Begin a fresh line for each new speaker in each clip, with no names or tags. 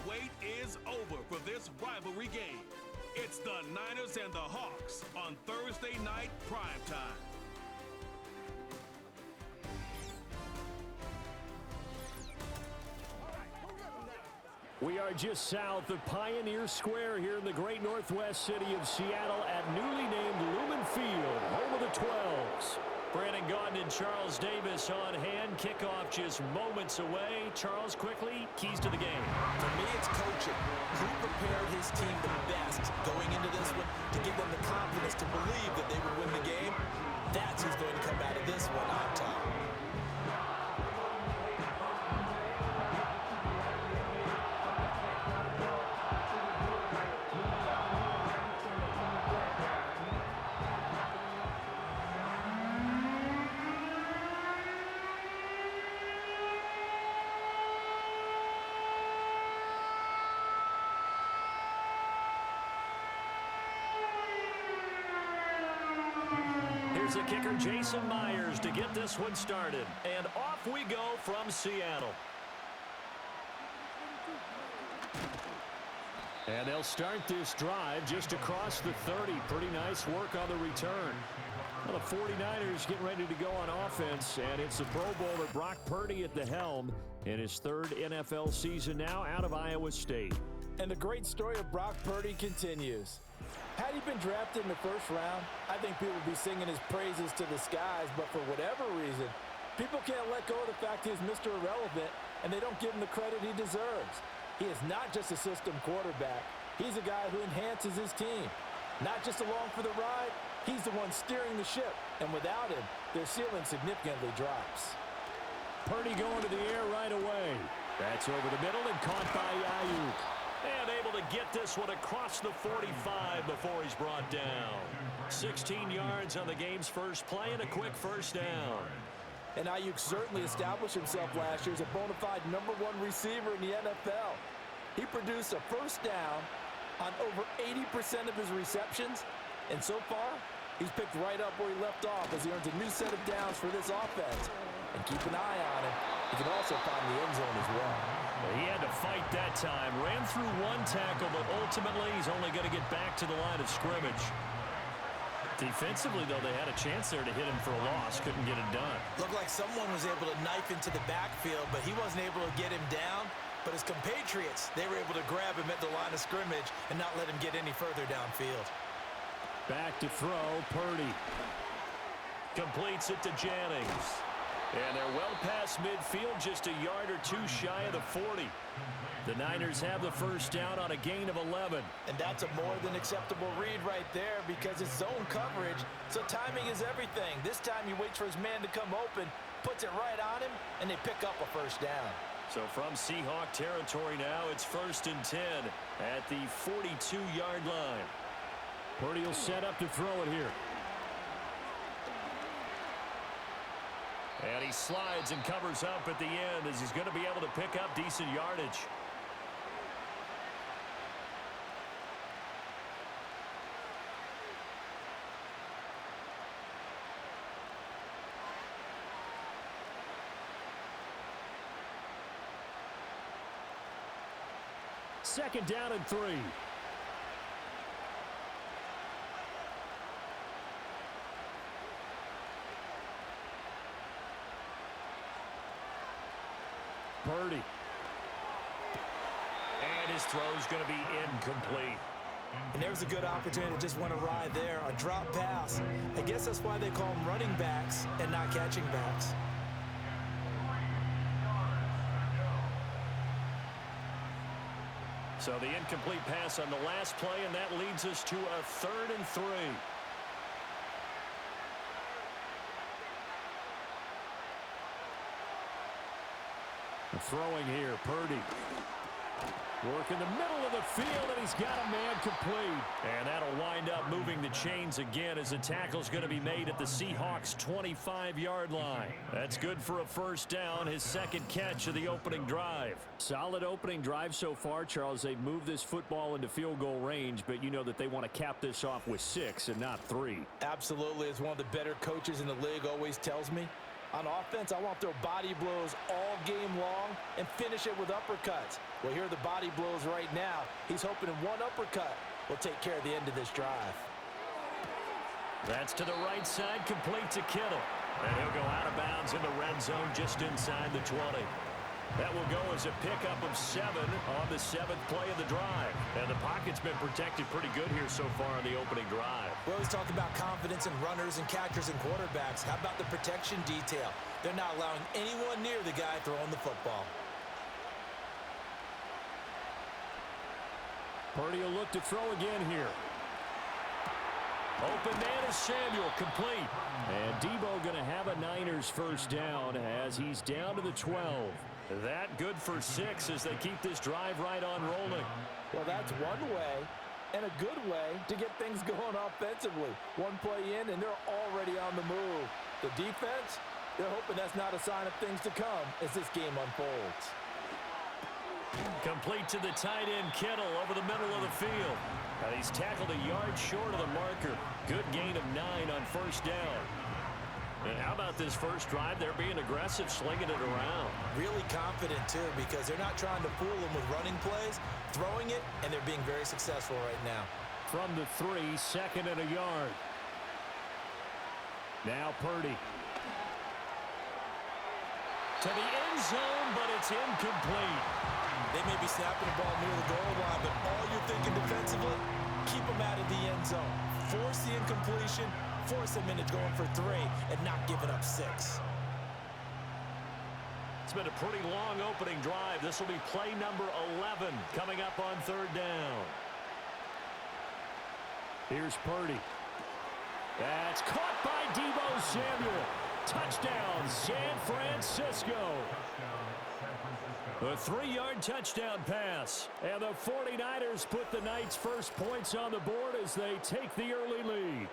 wait is over for this rivalry game. It's the Niners and the Hawks on Thursday night primetime.
We are just south of Pioneer Square here in the great northwest city of Seattle at newly named Lumen Field, home of the 12s. Brandon Gaudin and Charles Davis on hand. Kickoff just moments away. Charles, quickly, keys to the game.
For me, it's coaching. Who prepared his team the best going into this one to give them the confidence to believe that they would win the game? That's who's going to come out of this one on top.
The kicker, Jason Myers, to get this one started. And off we go from Seattle. And they'll start this drive just across the 30. Pretty nice work on the return. Well, the 49ers getting ready to go on offense, and it's the Pro Bowler Brock Purdy at the helm in his third NFL season now out of Iowa State.
And the great story of Brock Purdy continues. Had he been drafted in the first round, I think people would be singing his praises to the skies, but for whatever reason, people can't let go of the fact he's Mr. Irrelevant, and they don't give him the credit he deserves. He is not just a system quarterback. He's a guy who enhances his team. Not just along for the ride, he's the one steering the ship, and without him, their ceiling significantly drops.
Purdy going to the air right away. That's over the middle and caught by Ayuk. And able to get this one across the 45 before he's brought down. 16 yards on the game's first play and a quick first down.
And Ayuk certainly established himself last year as a bona fide #1 receiver in the NFL. He produced a first down on over 80% of his receptions. And so far, he's picked right up where he left off as he earns a new set of downs for this offense. And keep an eye on him. He can also find the end zone as well.
He had to fight that time. Ran through one tackle, but ultimately he's only going to get back to the line of scrimmage. Defensively, though, they had a chance there to hit him for a loss. Couldn't get it done.
Looked like someone was able to knife into the backfield, but he wasn't able to get him down. But his compatriots, they were able to grab him at the line of scrimmage and not let him get any further downfield.
Back to throw, Purdy. Completes it to Jennings. And they're well past midfield, just a yard or two shy of the 40. The Niners have the first down on a gain of 11.
And that's a more than acceptable read right there because it's zone coverage, so timing is everything. This time he waits for his man to come open, puts it right on him, and they pick up a first down.
So from Seahawk territory now, it's 1st and 10 at the 42-yard line. Purdy will set up to throw it here. And he slides and covers up at the end as he's going to be able to pick up decent yardage. Second down and 3. Purdy. And his throw's going to be incomplete.
And there's a good opportunity to just want to ride there. A drop pass. I guess that's why they call them running backs and not catching backs.
So the incomplete pass on the last play, and that leads us to a 3rd and 3. Throwing here, Purdy. Work in the middle of the field, and he's got a man complete. And that'll wind up moving the chains again as the tackle's going to be made at the Seahawks' 25-yard line. That's good for a first down, his second catch of the opening drive. Solid opening drive so far, Charles. They've moved this football into field goal range, but you know that they want to cap this off with 6 and not 3.
Absolutely. As one of the better coaches in the league always tells me, On offense, I want their body blows all game long and finish it with uppercuts. Well, here are the body blows right now. He's hoping one uppercut will take care of the end of this drive.
That's to the right side, complete to Kittle. And he'll go out of bounds in the red zone just inside the 20. That will go as a pickup of 7 on the 7th play of the drive. And the pocket's been protected pretty good here so far on the opening drive.
We always talk about confidence in runners and catchers and quarterbacks. How about the protection detail? They're not allowing anyone near the guy throwing the football.
Purdy will look to throw again here. Open man is Samuel, complete. And Debo going to have a Niners first down as he's down to the 12. That good for 6 as they keep this drive right on rolling.
Well, that's one way and a good way to get things going offensively. One play in, and they're already on the move. The defense, they're hoping that's not a sign of things to come as this game unfolds.
Complete to the tight end, Kittle, over the middle of the field. And he's tackled a yard short of the marker. Good gain of 9 on first down. And how about this first drive? They're being aggressive, slinging it around.
Really confident, too, because they're not trying to fool them with running plays, throwing it, and they're being very successful right now.
From the 3, 2nd and a yard. Now Purdy. To the end zone, but it's incomplete.
They may be snapping the ball near the goal line, but all you're thinking defensively, keep them out of the end zone. Force the incompletion, force them into going for 3, and not giving up 6.
It's been a pretty long opening drive. This will be play number 11 coming up on 3rd down. Here's Purdy. That's caught by Debo Samuel. Touchdown, San Francisco. A 3-yard touchdown pass. And the 49ers put the Knights' first points on the board as they take the early lead.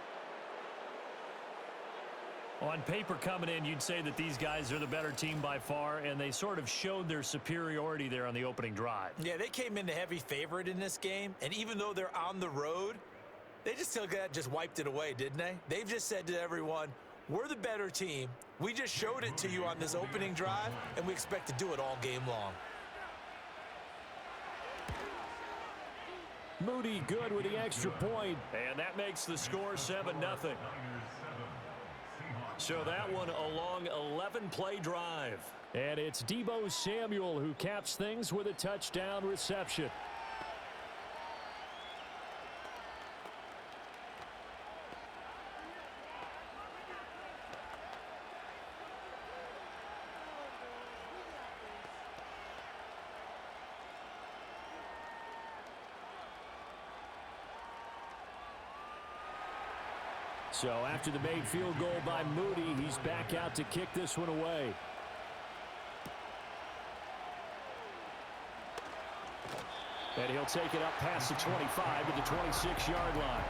On paper coming in, you'd say that these guys are the better team by far, and they sort of showed their superiority there on the opening drive.
Yeah, they came in the heavy favorite in this game, and even though they're on the road, they just wiped it away, didn't they? They've just said to everyone, we're the better team. We just showed it to you on this opening drive, and we expect to do it all game long.
Moody good with the extra point, and that makes the score 7-0. So that one a long 11-play drive. And it's Debo Samuel who caps things with a touchdown reception. So after the made field goal by Moody, he's back out to kick this one away. And he'll take it up past the 25 to the 26-yard line.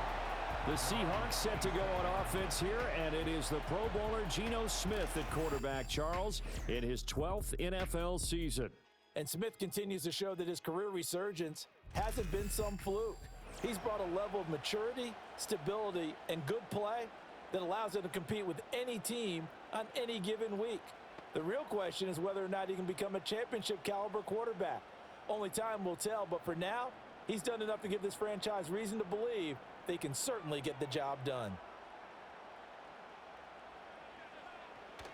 The Seahawks set to go on offense here, and it is the Pro Bowler Geno Smith at quarterback, Charles, in his 12th NFL season.
And Smith continues to show that his career resurgence hasn't been some fluke. He's brought a level of maturity, stability, and good play that allows him to compete with any team on any given week. The real question is whether or not he can become a championship-caliber quarterback. Only time will tell, but for now, he's done enough to give this franchise reason to believe they can certainly get the job done.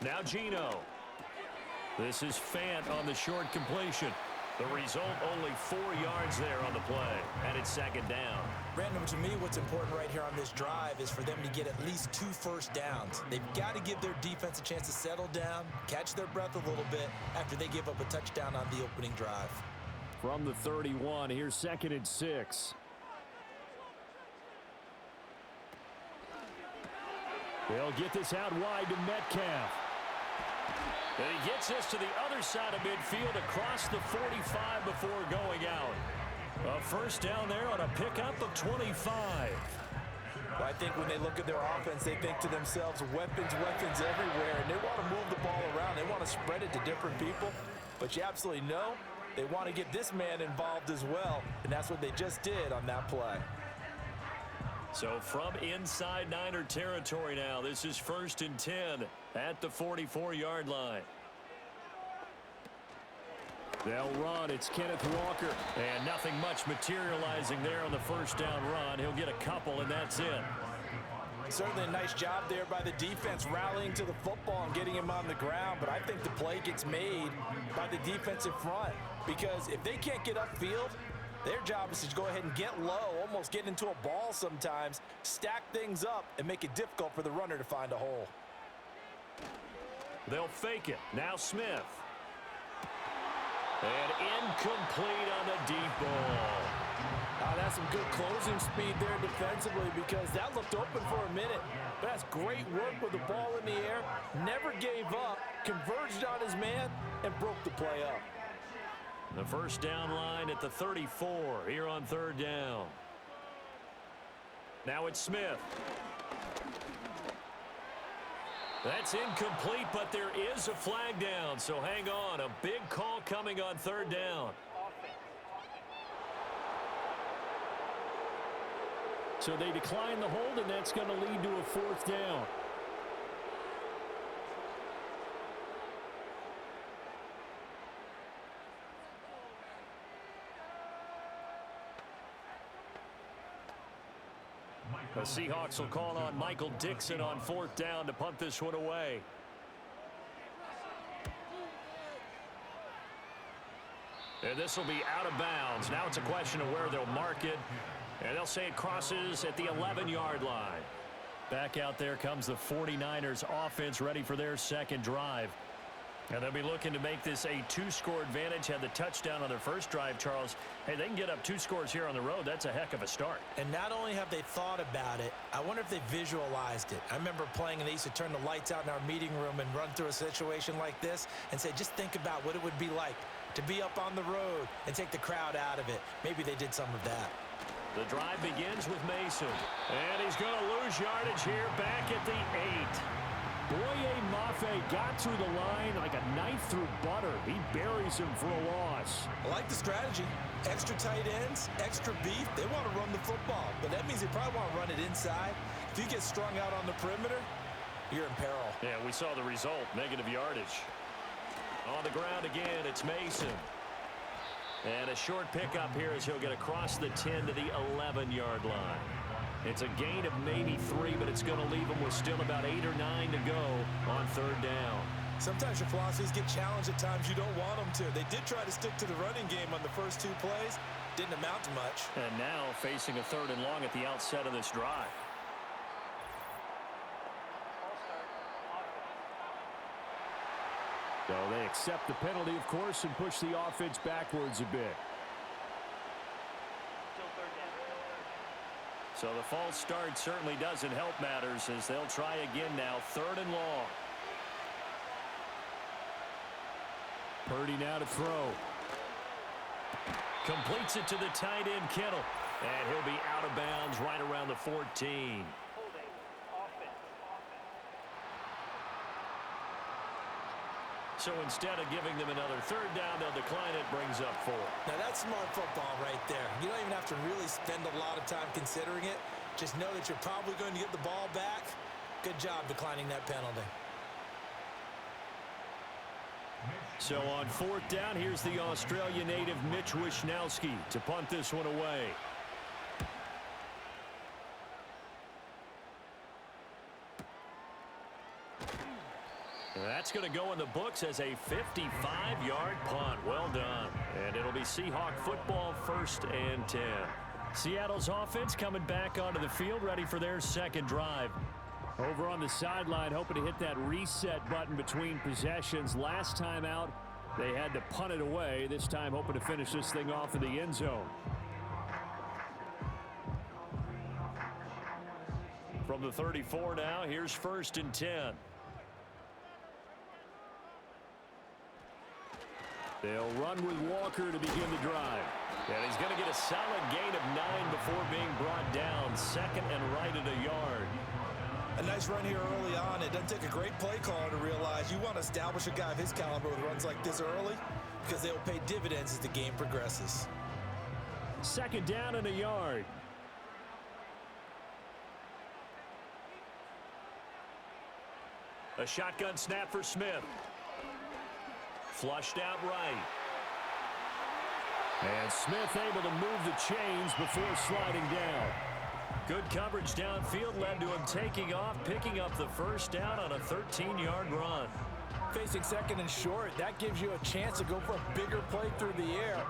Now Geno. This is Fant on the short completion. The result, only 4 yards there on the play, and it's 2nd down.
Brandon, to me, what's important right here on this drive is for them to get at least 2 first downs. They've got to give their defense a chance to settle down, catch their breath a little bit after they give up a touchdown on the opening drive.
From the 31, here's 2nd and 6. They'll get this out wide to Metcalf. And he gets this to the other side of midfield across the 45 before going out. A first down there on a pickup of 25.
Well, I think when they look at their offense, they think to themselves, weapons everywhere, and they want to move the ball around. They want to spread it to different people. But you absolutely know they want to get this man involved as well, and that's what they just did on that play.
So from inside Niner territory now, this is 1st and 10 at the 44-yard line. They'll run. It's Kenneth Walker. And nothing much materializing there on the first down run. He'll get a couple, and that's it.
Certainly a nice job there by the defense rallying to the football and getting him on the ground. But I think the play gets made by the defensive front. Because if they can't get upfield, their job is to go ahead and get low, almost get into a ball sometimes, stack things up, and make it difficult for the runner to find a hole.
They'll fake it. Now Smith. And incomplete on the deep ball.
That's some good closing speed there defensively because that looked open for a minute. But that's great work with the ball in the air. Never gave up, converged on his man, and broke the play up.
The first down line at the 34 here on 3rd down. Now it's Smith. That's incomplete, but there is a flag down, so hang on. A big call coming on 3rd down. So they decline the hold, and that's going to lead to a 4th down. The Seahawks will call on Michael Dixon on 4th down to punt this one away. And this will be out of bounds. Now it's a question of where they'll mark it. And they'll say it crosses at the 11-yard line. Back out there comes the 49ers offense ready for their second drive. And they'll be looking to make this a 2-score advantage. Had the touchdown on their first drive, Charles. Hey, they can get up 2 scores here on the road. That's a heck of a start.
And not only have they thought about it, I wonder if they visualized it. I remember playing and they used to turn the lights out in our meeting room and run through a situation like this and say, just think about what it would be like to be up on the road and take the crowd out of it. Maybe they did some of that.
The drive begins with Mason. And he's going to lose yardage here back at the 8. Boye Mafe got through the line like a knife through butter. He buries him for a loss.
I like the strategy. Extra tight ends, extra beef. They want to run the football, but that means they probably want to run it inside. If you get strung out on the perimeter, you're in peril.
Yeah, we saw the result, negative yardage. On the ground again, it's Mason. And a short pickup here as he'll get across the 10 to the 11-yard line. It's a gain of maybe 3, but it's going to leave them with still about 8 or 9 to go on 3rd down.
Sometimes your philosophies get challenged at times you don't want them to. They did try to stick to the running game on the first 2 plays. Didn't amount to much.
And now facing a 3rd and long at the outset of this drive.
So they accept the penalty, of course, and push the offense backwards a bit.
So the false start certainly doesn't help matters as they'll try again now, 3rd and long.
Purdy now to throw.
Completes it to the tight end, Kittle. And he'll be out of bounds right around the 14. So instead of giving them another 3rd down, they'll decline it, brings up 4.
Now that's smart football right there. You don't even have to really spend a lot of time considering it. Just know that you're probably going to get the ball back. Good job declining that penalty.
So on 4th down, here's the Australia native Mitch Wishnowsky to punt this one away. That's going to go in the books as a 55-yard punt. Well done. And it'll be Seahawk football, 1st and 10. Seattle's offense coming back onto the field, ready for their second drive.
Over on the sideline, hoping to hit that reset button between possessions. Last time out, they had to punt it away. This time, hoping to finish this thing off in the end zone.
From the 34 now, here's 1st and 10.
They'll run with Walker to begin the drive.
And he's going to get a solid gain of 9 before being brought down. 2nd and right at a yard.
A nice run here early on. It doesn't take a great play caller to realize you want to establish a guy of his caliber with runs like this early because they'll pay dividends as the game progresses.
2nd down and a yard.
A shotgun snap for Smith. Flushed out right. And Smith able to move the chains before sliding down. Good coverage downfield led to him taking off, picking up the first down on a 13-yard run.
Facing second and short, that gives you a chance to go for a bigger play through the air.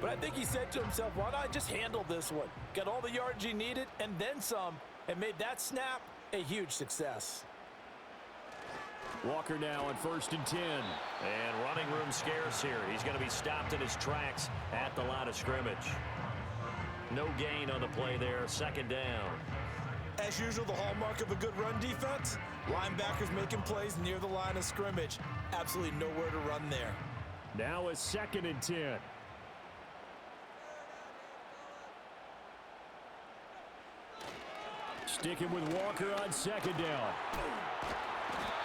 But I think he said to himself, why not just handle this one? Got all the yards he needed and then some, and made that snap a huge success.
Walker now on 1st and 10. And running room scarce here. He's going to be stopped in his tracks at the line of scrimmage. No gain on the play there, 2nd down.
As usual, the hallmark of a good run defense, linebackers making plays near the line of scrimmage. Absolutely nowhere to run there.
Now a 2nd and 10. Sticking with Walker on 2nd down.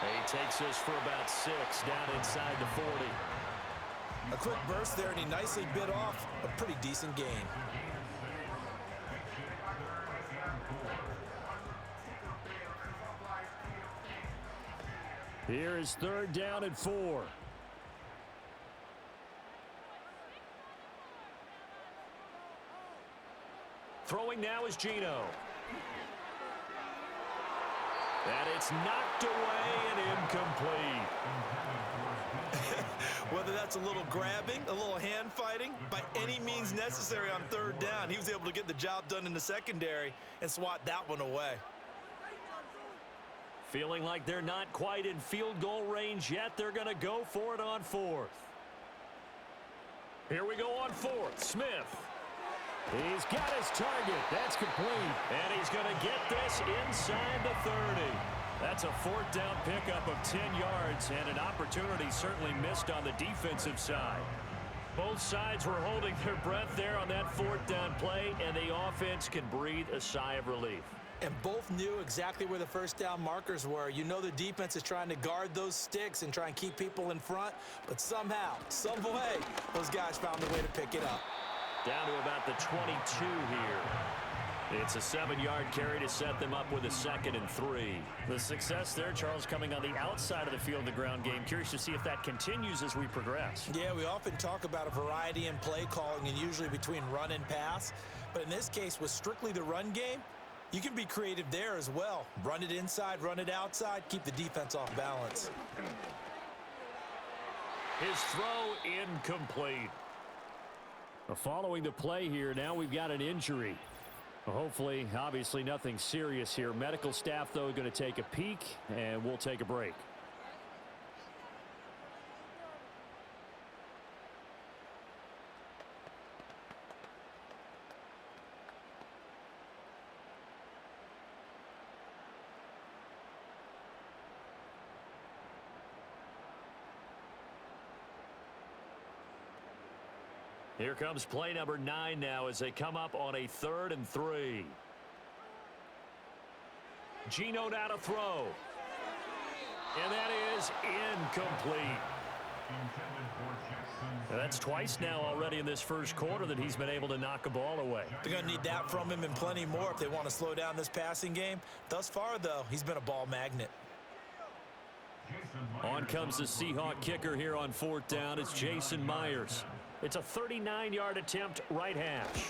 He takes this for about 6 down inside the 40.
A quick burst there, and he nicely bit off a pretty decent gain.
Here is 3rd down and 4.
Throwing now is Geno. And it's knocked away and incomplete.
Whether that's a little grabbing, a little hand fighting, by any means necessary on 3rd down, he was able to get the job done in the secondary and swat that one away.
Feeling like they're not quite in field goal range yet. They're going to go for it on 4th. Here we go on 4th. Smith.
He's got his target. That's complete.
And he's going to get this inside the 30. That's a 4th down pickup of 10 yards and an opportunity certainly missed on the defensive side. Both sides were holding their breath there on that 4th down play, and the offense can breathe a sigh of relief.
And both knew exactly where the 1st down markers were. You know the defense is trying to guard those sticks and try and keep people in front, but somehow, some way, those guys found a way to pick it up.
Down to about the 22 here. It's a 7-yard carry to set them up with a 2nd and 3. The success there, Charles, coming on the outside of the field, the ground game. Curious to see if that continues as we progress.
Yeah, we often talk about a variety in play calling and usually between run and pass. But in this case, with strictly the run game, you can be creative there as well. Run it inside, run it outside, keep the defense off balance.
His throw incomplete.
Following the play here, now we've got an injury. Hopefully, obviously nothing serious here. Medical staff, though, going to take a peek, and we'll take a break.
Here comes play number 9 now as they come up on a 3rd and 3. Geno now to throw. And that is incomplete. That's twice now already in this first quarter that he's been able to knock a ball away.
They're going to need that from him and plenty more if they want to slow down this passing game. Thus far, though, he's been a ball magnet.
On comes the Seahawk kicker here on 4th down. It's Jason Myers. It's a 39-yard attempt, right hash.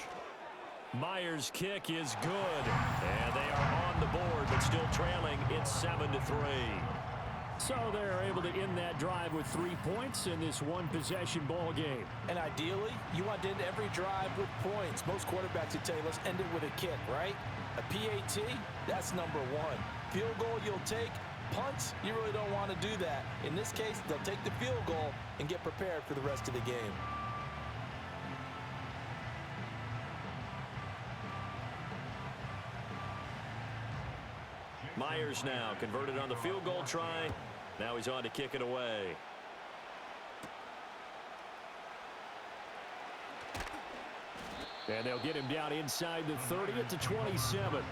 Myers' kick is good. And they are on the board, but still trailing. It's 7-3.
So they're able to end that drive with 3 points in this one-possession ball game.
And ideally, you want to end every drive with points. Most quarterbacks would tell you, let's end it with a kick, right? A PAT, that's number 1. Field goal you'll take. Punts, you really don't want to do that. In this case, they'll take the field goal and get prepared for the rest of the game.
Myers now converted on the field goal try. Now he's on to kick it away.
And they'll get him down inside the 30 at the 27.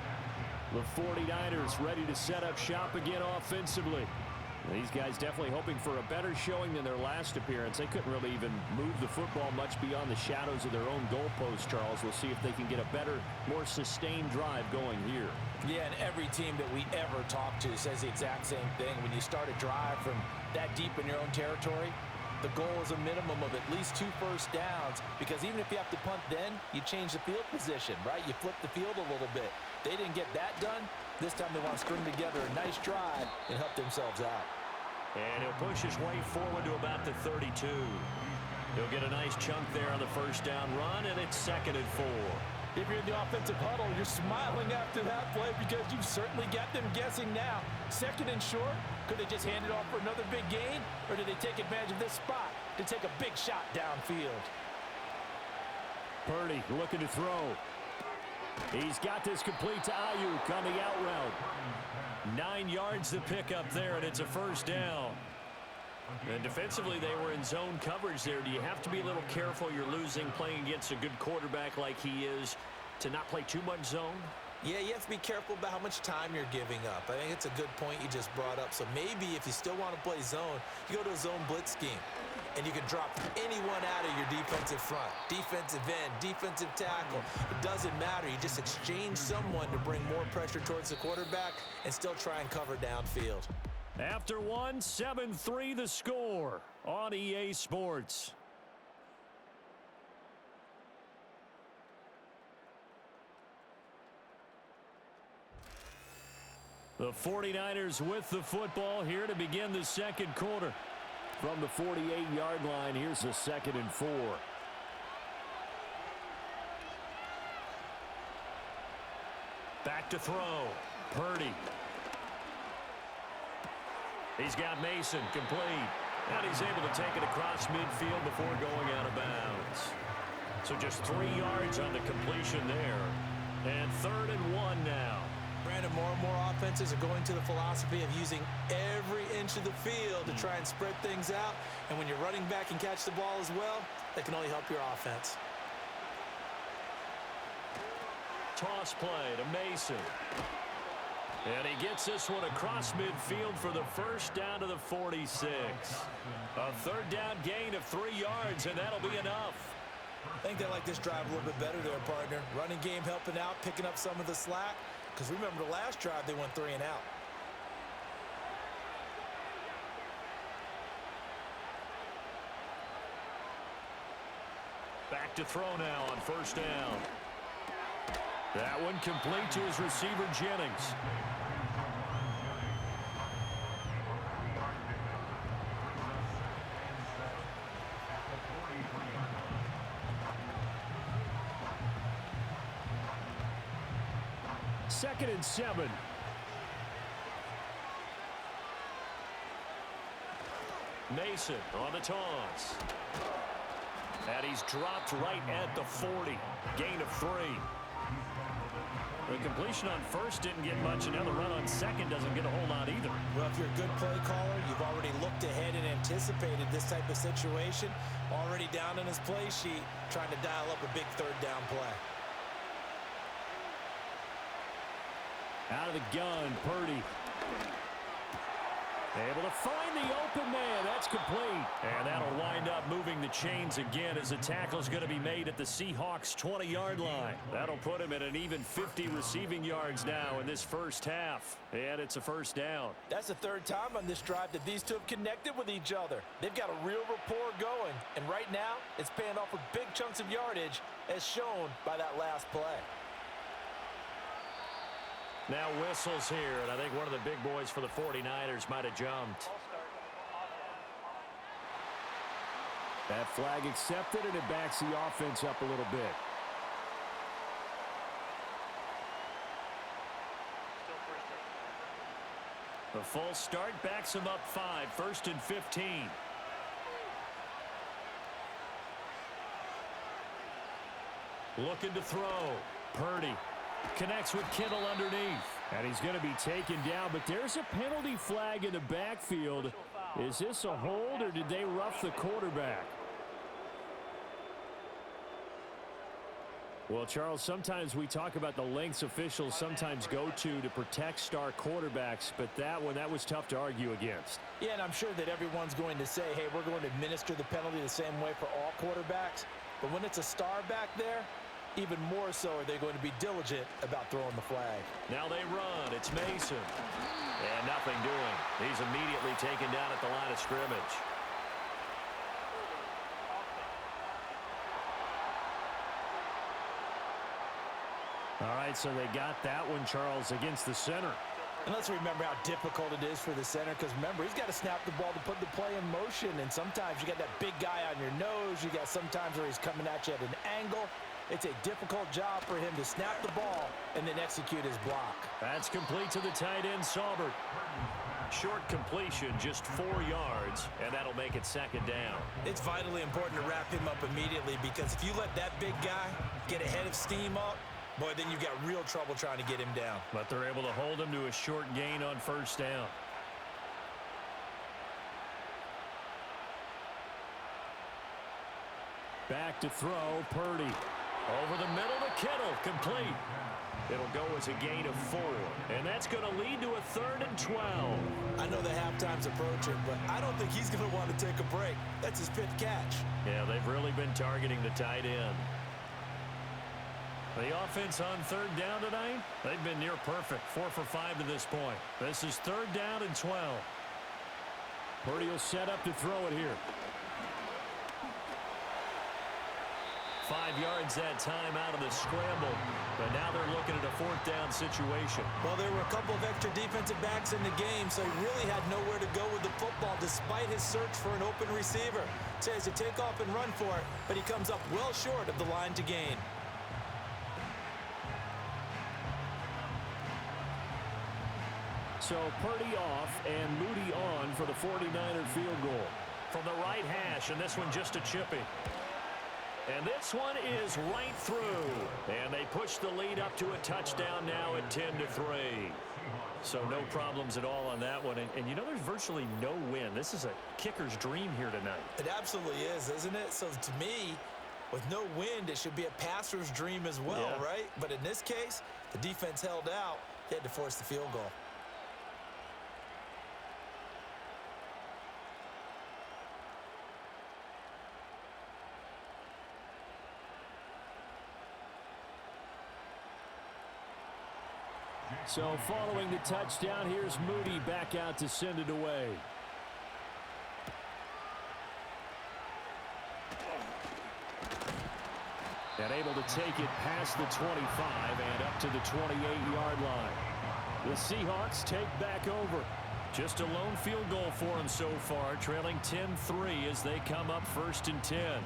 The 49ers ready to set up shop again offensively. These guys definitely hoping for a better showing than their last appearance. They couldn't really even move the football much beyond the shadows of their own goalpost, Charles. We'll see if they can get a better, more sustained drive going here.
Yeah, and every team that we ever talk to says the exact same thing. When you start a drive from that deep in your own territory, the goal is a minimum of at least 2 first downs, because even if you have to punt then, you change the field position, right? You flip the field a little bit. They didn't get that done. This time they want to string together a nice drive and help themselves out.
And he'll push his way forward to about the 32. He'll get a nice chunk there on the first down run, and it's 2nd and 4.
If you're in the offensive huddle, you're smiling after that play because you've certainly got them guessing now. 2nd and short, could they just hand it off for another big gain? Or did they take advantage of this spot to take a big shot downfield?
Purdy looking to throw. He's got this complete to Ayuk on the out route. 9 yards to pick up there, and it's a first down. And defensively, they were in zone coverage there. Do you have to be a little careful? You're losing playing against a good quarterback like he is to not play too much zone?
Yeah, you have to be careful about how much time you're giving up. I think it's a good point you just brought up. So maybe if you still want to play zone, you go to a zone blitz scheme. And you can drop anyone out of your defensive front. Defensive end, defensive tackle. It doesn't matter. You just exchange someone to bring more pressure towards the quarterback and still try and cover downfield.
After one, 7-3 the score on EA Sports. The 49ers with the football here to begin the second quarter. From the 48-yard line, here's a 2nd and 4. Back to throw. Purdy. He's got Mason complete. And he's able to take it across midfield before going out of bounds. So just 3 yards on the completion there. And 3rd and 1 now.
Brandon, more and more offenses are going to the philosophy of using every inch of the field to try and spread things out. And when you're running back and catch the ball as well, that can only help your offense.
Toss play to Mason. And he gets this one across midfield for the first down to the 46. A 3rd down gain of 3 yards, and that'll be enough.
I think they like this drive a little bit better there, partner. Running game helping out, picking up some of the slack. Because remember, the last drive, they went 3 and out.
Back to throw now on first down. That one complete to his receiver, Jennings. Second and 7. Mason on the toss. And he's dropped right at the 40. Gain of 3. The completion on first didn't get much, and now the run on second doesn't get a whole lot either.
Well, if you're a good play caller, you've already looked ahead and anticipated this type of situation. Already down in his play sheet, trying to dial up a big 3rd down play.
Out of the gun, Purdy. Able to find the open man. That's complete. And that'll wind up moving the chains again as the tackle's going to be made at the Seahawks 20-yard line. That'll put him at an even 50 receiving yards now in this first half. And it's a first down.
That's the 3rd time on this drive that these two have connected with each other. They've got a real rapport going. And right now, it's paying off with big chunks of yardage as shown by that last play.
Now whistles here, and I think one of the big boys for the 49ers might have jumped. That flag accepted, and it backs the offense up a little bit. The false start backs him up 5, 1st and 15. Looking to throw. Purdy. Connects with Kittle underneath. And he's going to be taken down, but there's a penalty flag in the backfield. Is this a hold, or did they rough the quarterback?
Well, Charles, sometimes we talk about the lengths officials sometimes go to protect star quarterbacks, but that was tough to argue against.
Yeah, and I'm sure that everyone's going to say, hey, we're going to administer the penalty the same way for all quarterbacks. But when it's a star back there, even more so are they going to be diligent about throwing the flag.
Now they run. It's Mason. And nothing doing. He's immediately taken down at the line of scrimmage. All right, so they got that one, Charles, against the center.
And let's remember how difficult it is for the center, because remember, he's got to snap the ball to put the play in motion, and sometimes you got that big guy on your nose. You got sometimes where he's coming at you at an angle. It's a difficult job for him to snap the ball and then execute his block.
That's complete to the tight end, Saubert. Short completion, just 4 yards, and that'll make it second down.
It's vitally important to wrap him up immediately, because if you let that big guy get ahead of steam up, boy, then you've got real trouble trying to get him down.
But they're able to hold him to a short gain on first down. Back to throw, Purdy. Over the middle to Kittle, complete. It'll go as a gain of 4, and that's going to lead to a 3rd and 12.
I know the halftime's approaching, but I don't think he's going to want to take a break. That's his 5th catch.
Yeah, they've really been targeting the tight end. The offense on 3rd down tonight, they've been near perfect. 4 for 5 to this point. This is 3rd down and 12. Purdy will set up to throw it here. 5 yards that time out of the scramble. But now they're looking at a 4th down situation.
Well, there were a couple of extra defensive backs in the game, so he really had nowhere to go with the football despite his search for an open receiver. Says to take off and run for it, but he comes up well short of the line to gain.
So Purdy off and Moody on for the 49er field goal. From the right hash, and this one just a chipping. And this one is right through. And they push the lead up to a touchdown now at 10-3. So no problems at all on that one. And you know, there's virtually no win. This is a kicker's dream here tonight.
It absolutely is, isn't it? So to me, with no wind, it should be a passer's dream as well,
Yeah.
right? But in this case, the defense held out. They had to force the field goal.
So following the touchdown, here's Moody back out to send it away. And able to take it past the 25 and up to the 28-yard line. The Seahawks take back over. Just a lone field goal for them so far, trailing 10-3 as they come up 1st and 10.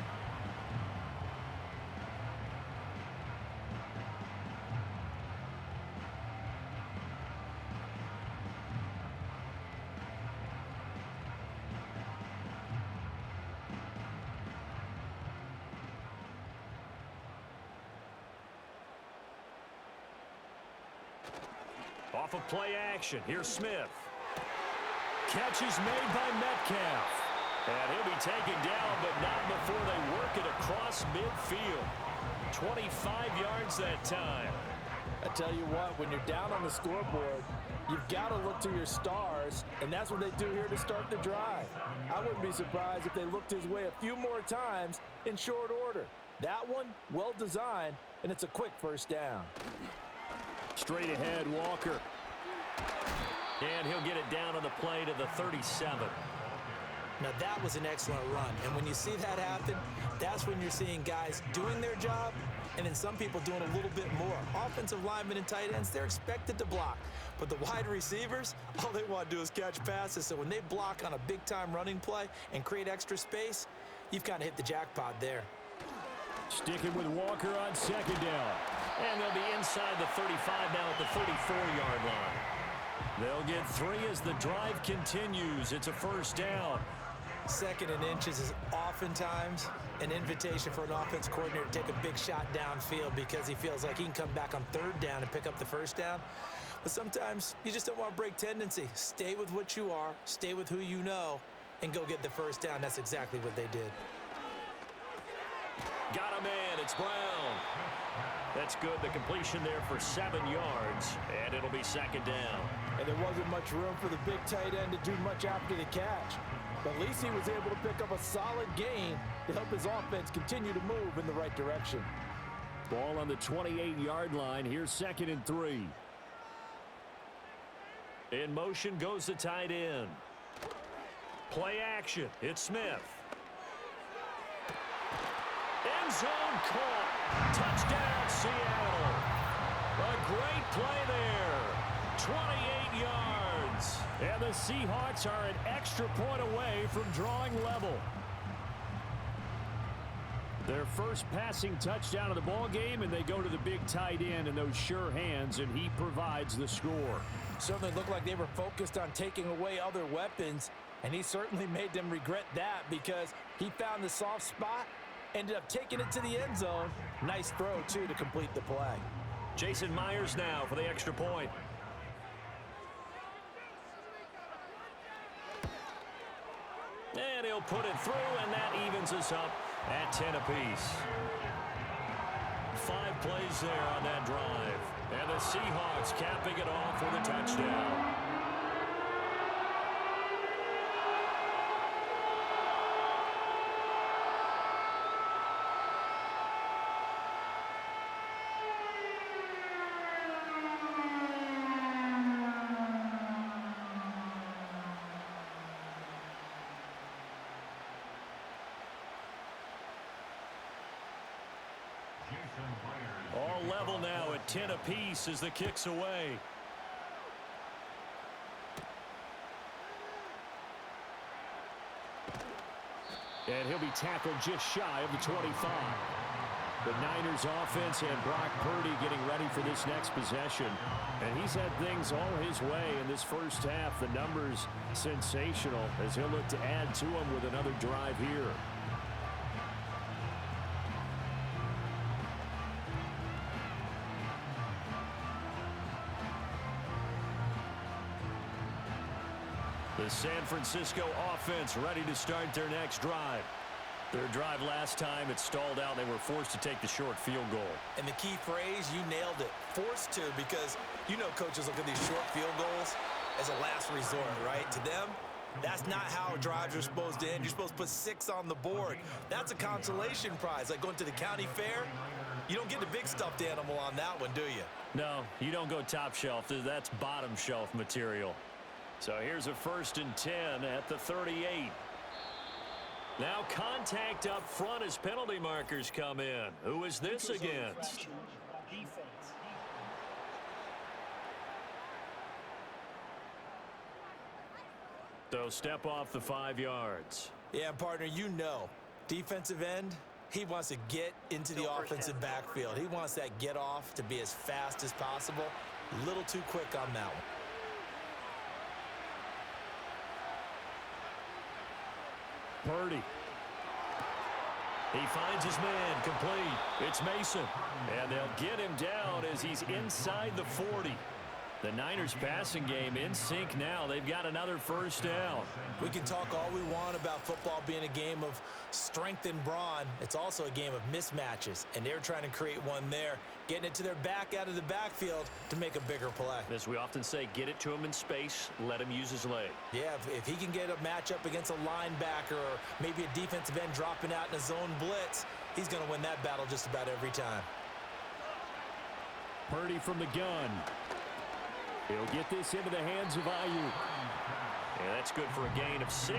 Off of play action, here's Smith. Catch is made by Metcalf. And he'll be taken down, but not before they work it across midfield. 25 yards that time.
I tell you what, when you're down on the scoreboard, you've got to look to your stars, and that's what they do here to start the drive. I wouldn't be surprised if they looked his way a few more times in short order. That one, well designed, and it's a quick 1st down.
Straight ahead, Walker. And he'll get it down on the play to the 37.
Now, that was an excellent run. And when you see that happen, that's when you're seeing guys doing their job and then some people doing a little bit more. Offensive linemen and tight ends, they're expected to block. But the wide receivers, all they want to do is catch passes. So when they block on a big-time running play and create extra space, you've kind of hit the jackpot there.
Sticking with Walker on 2nd down. And they'll be inside the 35 now at the 34-yard line. They'll get 3 as the drive continues. It's a 1st down.
2nd and inches is oftentimes an invitation for an offense coordinator to take a big shot downfield because he feels like he can come back on 3rd down and pick up the 1st down. But sometimes you just don't want to break tendency. Stay with what you are, stay with who you know, and go get the 1st down. That's exactly what they did.
Got a man. It's Brown. That's good. The completion there for 7 yards, and it'll be second down.
And there wasn't much room for the big tight end to do much after the catch. But at least he was able to pick up a solid gain to help his offense continue to move in the right direction.
Ball on the 28-yard line. Here's 2nd and 3. In motion goes the tight end. Play action. It's Smith. End zone caught. Touchdown, Seattle. A great play there. 28 yards. And the Seahawks are an extra point away from drawing level. Their first passing touchdown of the ball game, and they go to the big tight end in those sure hands, and he provides the score.
Certainly looked like they were focused on taking away other weapons, and he certainly made them regret that because he found the soft spot, ended up taking it to the end zone. Nice throw, too, to complete the play.
Jason Myers now for the extra point. And he'll put it through, and that evens us up at 10 apiece. 5 plays there on that drive. And the Seahawks capping it off with a touchdown. All level now at 10 apiece as the kick's away. And he'll be tackled just shy of the 25. The Niners offense and Brock Purdy getting ready for this next possession. And he's had things all his way in this first half. The numbers sensational as he'll look to add to them with another drive here. The San Francisco offense ready to start their next drive. Their drive last time, it stalled out. They were forced to take the short field goal.
And the key phrase, you nailed it. Forced to, because you know coaches look at these short field goals as a last resort, right? To them, that's not how drives are supposed to end. You're supposed to put 6 on the board. That's a consolation prize. Like going to the county fair, you don't get the big stuffed animal on that one, do you?
No, you don't go top shelf. That's bottom shelf material. So here's a 1st and 10 at the 38. Now contact up front as penalty markers come in. Who is this against? So step off the 5 yards.
Yeah, partner, you know, defensive end, he wants to get into the offensive backfield. He wants that get off to be as fast as possible. A little too quick on that one.
Purdy. He finds his man complete. It's Mason. And they'll get him down as he's inside the 40. The Niners passing game in sync now. They've got another 1st down.
We can talk all we want about football being a game of strength and brawn. It's also a game of mismatches, and they're trying to create one there, getting it to their back out of the backfield to make a bigger play.
As we often say, get it to him in space, let him use his leg.
Yeah, if he can get a matchup against a linebacker or maybe a defensive end dropping out in a zone blitz, he's going to win that battle just about every time.
Purdy from the gun. He'll get this into the hands of Ayuk. And that's good for a gain of 6,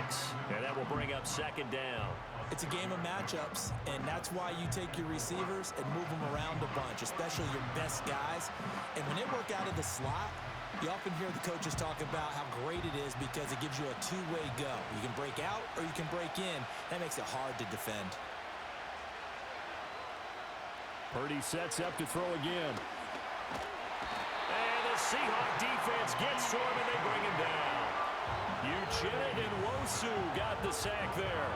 and that will bring up 2nd down.
It's a game of matchups, and that's why you take your receivers and move them around a bunch, especially your best guys. And when they work out of the slot, you often hear the coaches talk about how great it is because it gives you a two-way go. You can break out or you can break in. That makes it hard to defend.
Purdy sets up to throw again. And the Seahawk defense gets to him, and they bring him down. Uchenna and Nwosu got the sack there.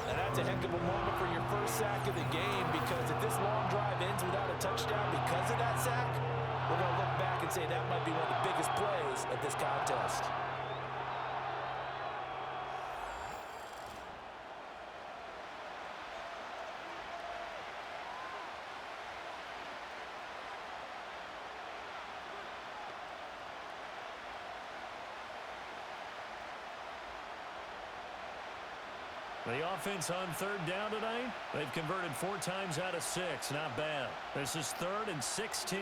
And that's a heck of a moment for your first sack of the game, because if this long drive ends without a touchdown because of that sack, we're going to look back and say that might be one of the biggest plays of this contest.
The offense on third down tonight, they've converted 4 times out of 6. Not bad. This is 3rd and 16.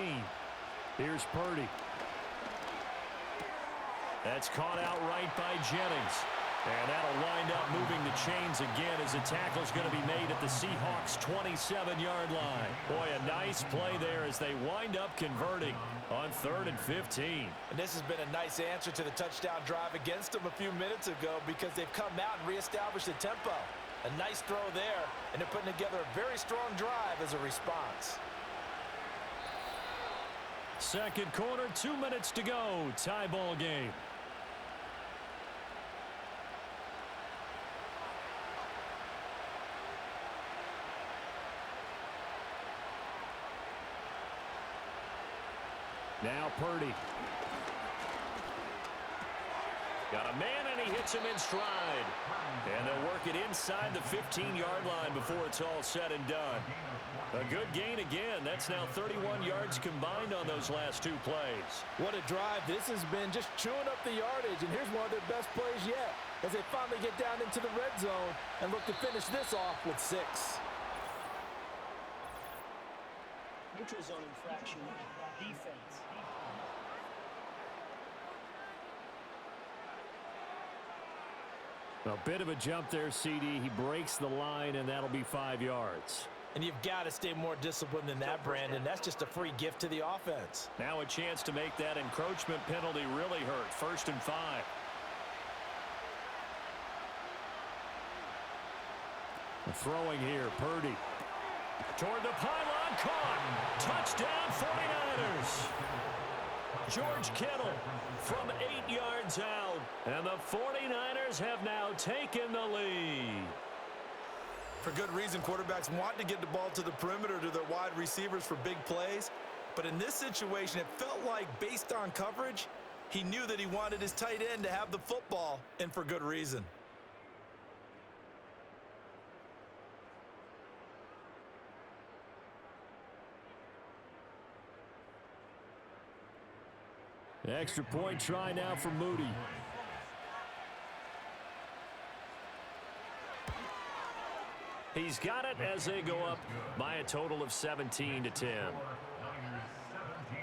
Here's Purdy. That's caught out right by Jennings. And that'll wind up moving the chains again as the tackle's going to be made at the Seahawks' 27-yard line. Boy, a nice play there as they wind up converting on 3rd and 15.
And this has been a nice answer to the touchdown drive against them a few minutes ago because they've come out and reestablished the tempo. A nice throw there, and they're putting together a very strong drive as a response.
Second quarter, 2 minutes to go. Tie ball game. Now Purdy. Got a man, and he hits him in stride. And they'll work it inside the 15-yard line before it's all said and done. A good gain again. That's now 31 yards combined on those last 2 plays.
What a drive this has been, just chewing up the yardage. And here's one of their best plays yet as they finally get down into the red zone and look to finish this off with 6.
Neutral zone infraction, defense.
A bit of a jump there, CD. He breaks the line, and that'll be 5 yards.
And you've got to stay more disciplined than that, Brandon. That's just a free gift to the offense.
Now a chance to make that encroachment penalty really hurt. 1st and 5. Throwing here, Purdy. Toward the pylon, caught. Touchdown, 49ers. George Kittle from 8 yards out. And the 49ers have now taken the lead.
For good reason, quarterbacks want to get the ball to the perimeter to their wide receivers for big plays. But in this situation, it felt like, based on coverage, he knew that he wanted his tight end to have the football, and for good reason.
Extra point try now for Moody. He's got it as they go up by a total of 17-10.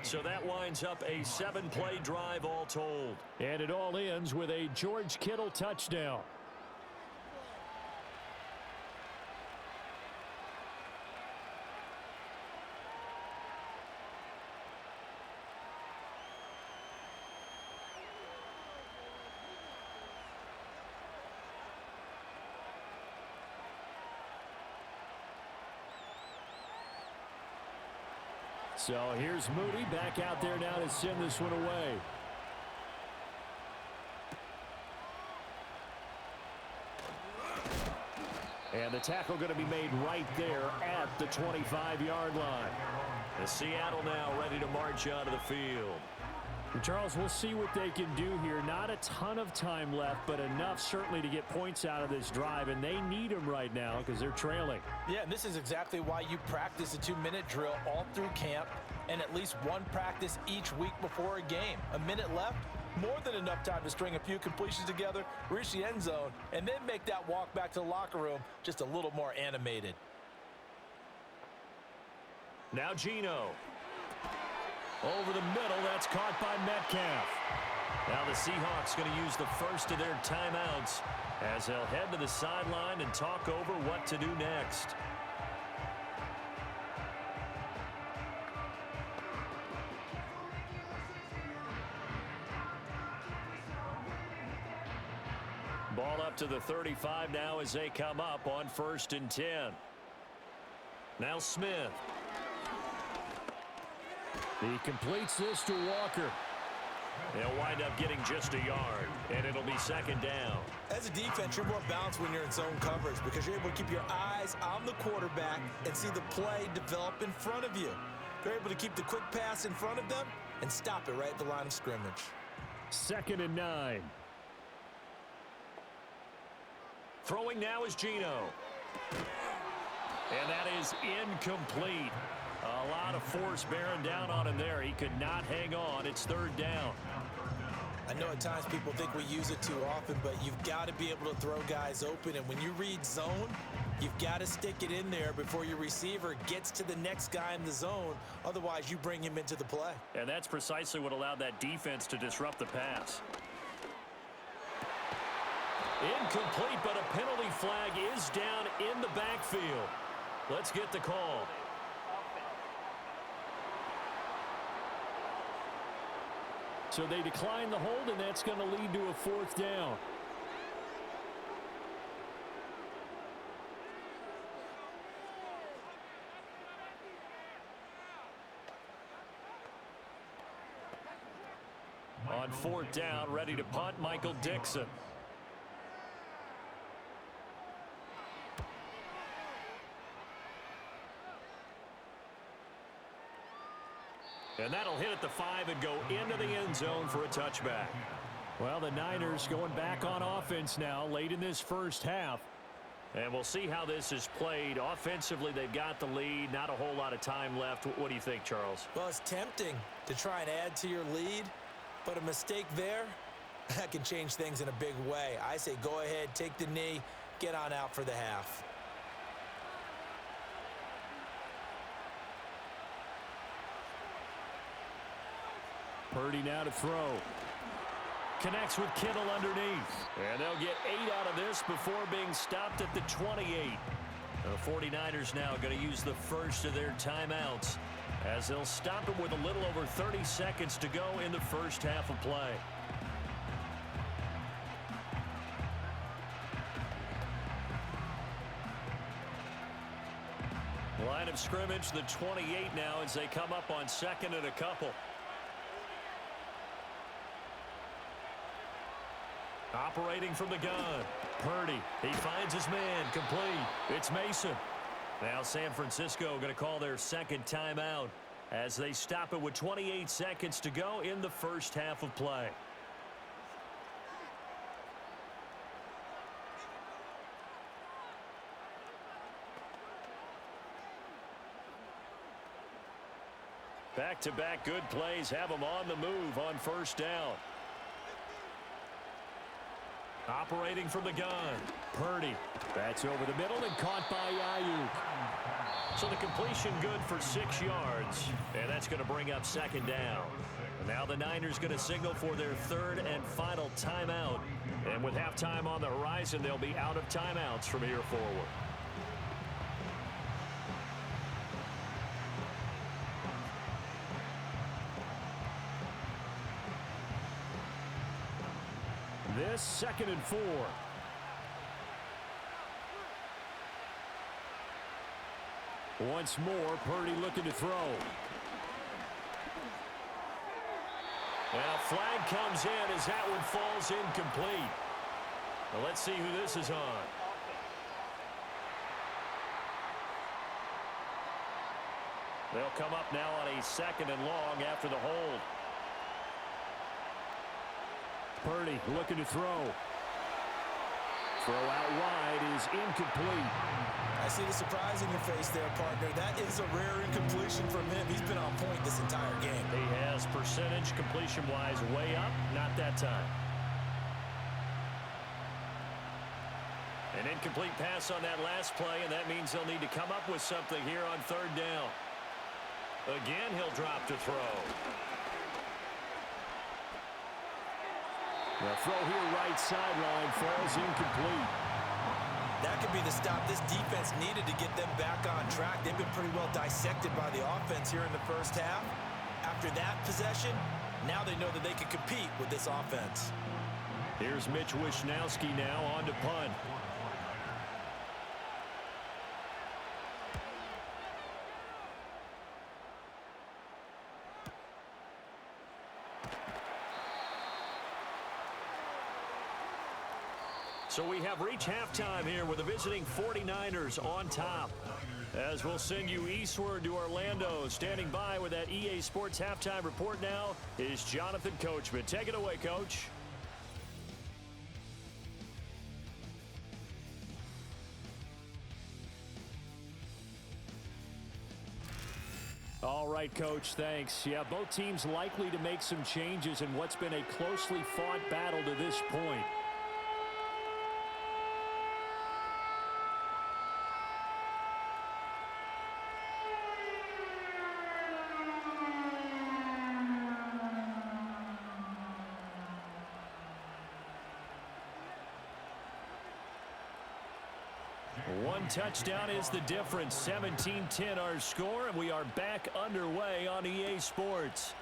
So that winds up a 7-play drive all told. And it all ends with a George Kittle touchdown. So here's Moody back out there now to send this one away. And the tackle going to be made right there at the 25-yard line. The Seattle now ready to march out of the field. Charles, we'll see what they can do here. Not a ton of time left, but enough certainly to get points out of this drive, and they need them right now because they're trailing.
Yeah, and this is exactly why you practice a 2-minute drill all through camp and at least one practice each week before a game. A minute left, more than enough time to string a few completions together, reach the end zone, and then make that walk back to the locker room just a little more animated.
Now Geno. Over the middle, that's caught by Metcalf. Now the Seahawks going to use the first of their timeouts as they'll head to the sideline and talk over what to do next. Ball up to the 35 now as they come up on 1st and 10. Now Smith. He completes this to Walker. They'll wind up getting just a yard, and it'll be 2nd down.
As a defense, you're more balanced when you're in zone coverage because you're able to keep your eyes on the quarterback and see the play develop in front of you. You're able to keep the quick pass in front of them and stop it right at the line of scrimmage.
2nd and 9. Throwing now is Geno. And that is incomplete. A lot of force bearing down on him there. He could not hang on. It's 3rd down.
I know at times people think we use it too often, but you've got to be able to throw guys open. And when you read zone, you've got to stick it in there before your receiver gets to the next guy in the zone. Otherwise, you bring him into the play.
And that's precisely what allowed that defense to disrupt the pass. Incomplete, but a penalty flag is down in the backfield. Let's get the call. So they decline the hold, and that's going to lead to a 4th down. On 4th down, ready to punt, Michael Dixon. And that'll hit at the 5 and go into the end zone for a touchback. Well, the Niners going back on offense now late in this first half. And we'll see how this is played. Offensively, they've got the lead. Not a whole lot of time left. What do you think, Charles?
Well, it's tempting to try and add to your lead, but a mistake there, that can change things in a big way. I say go ahead, take the knee, get on out for the half.
Purdy now to throw. Connects with Kittle underneath. And they'll get 8 out of this before being stopped at the 28. The 49ers now going to use the first of their timeouts as they'll stop it with a little over 30 seconds to go in the first half of play. Line of scrimmage, the 28 now as they come up on 2nd and a couple. Operating from the gun. Purdy. He finds his man. Complete. It's Mason. Now San Francisco going to call their 2nd timeout as they stop it with 28 seconds to go in the first half of play. Back-to-back good plays have them on the move on 1st down. Operating from the gun. Purdy. That's over the middle and caught by Ayuk. So the completion good for 6 yards. And that's going to bring up 2nd down. And now the Niners going to signal for their 3rd and final timeout. And with halftime on the horizon, they'll be out of timeouts from here forward. This 2nd and 4. Once more, Purdy looking to throw. And a flag comes in as that one falls incomplete. Well, let's see who this is on. They'll come up now on a 2nd and long after the hold. Purdy looking to throw. Throw out wide is incomplete.
I see the surprise in your face there, partner. That is a rare incompletion from him. He's been on point this entire game.
He has percentage completion-wise way up. Not that time. An incomplete pass on that last play, and that means they'll need to come up with something here on 3rd down. Again, he'll drop to throw. The throw here right sideline falls incomplete.
That could be the stop this defense needed to get them back on track. They've been pretty well dissected by the offense here in the first half. After that possession, now they know that they can compete with this offense.
Here's Mitch Wishnowski now on to punt. So we have reached halftime here with the visiting 49ers on top. As we'll send you eastward to Orlando. Standing by with that EA Sports halftime report now is Jonathan Coachman. Take it away, Coach. All right, Coach, thanks. Yeah, both teams likely to make some changes in what's been a closely fought battle to this point. One touchdown is the difference. 17-10 our score, and we are back underway on EA Sports.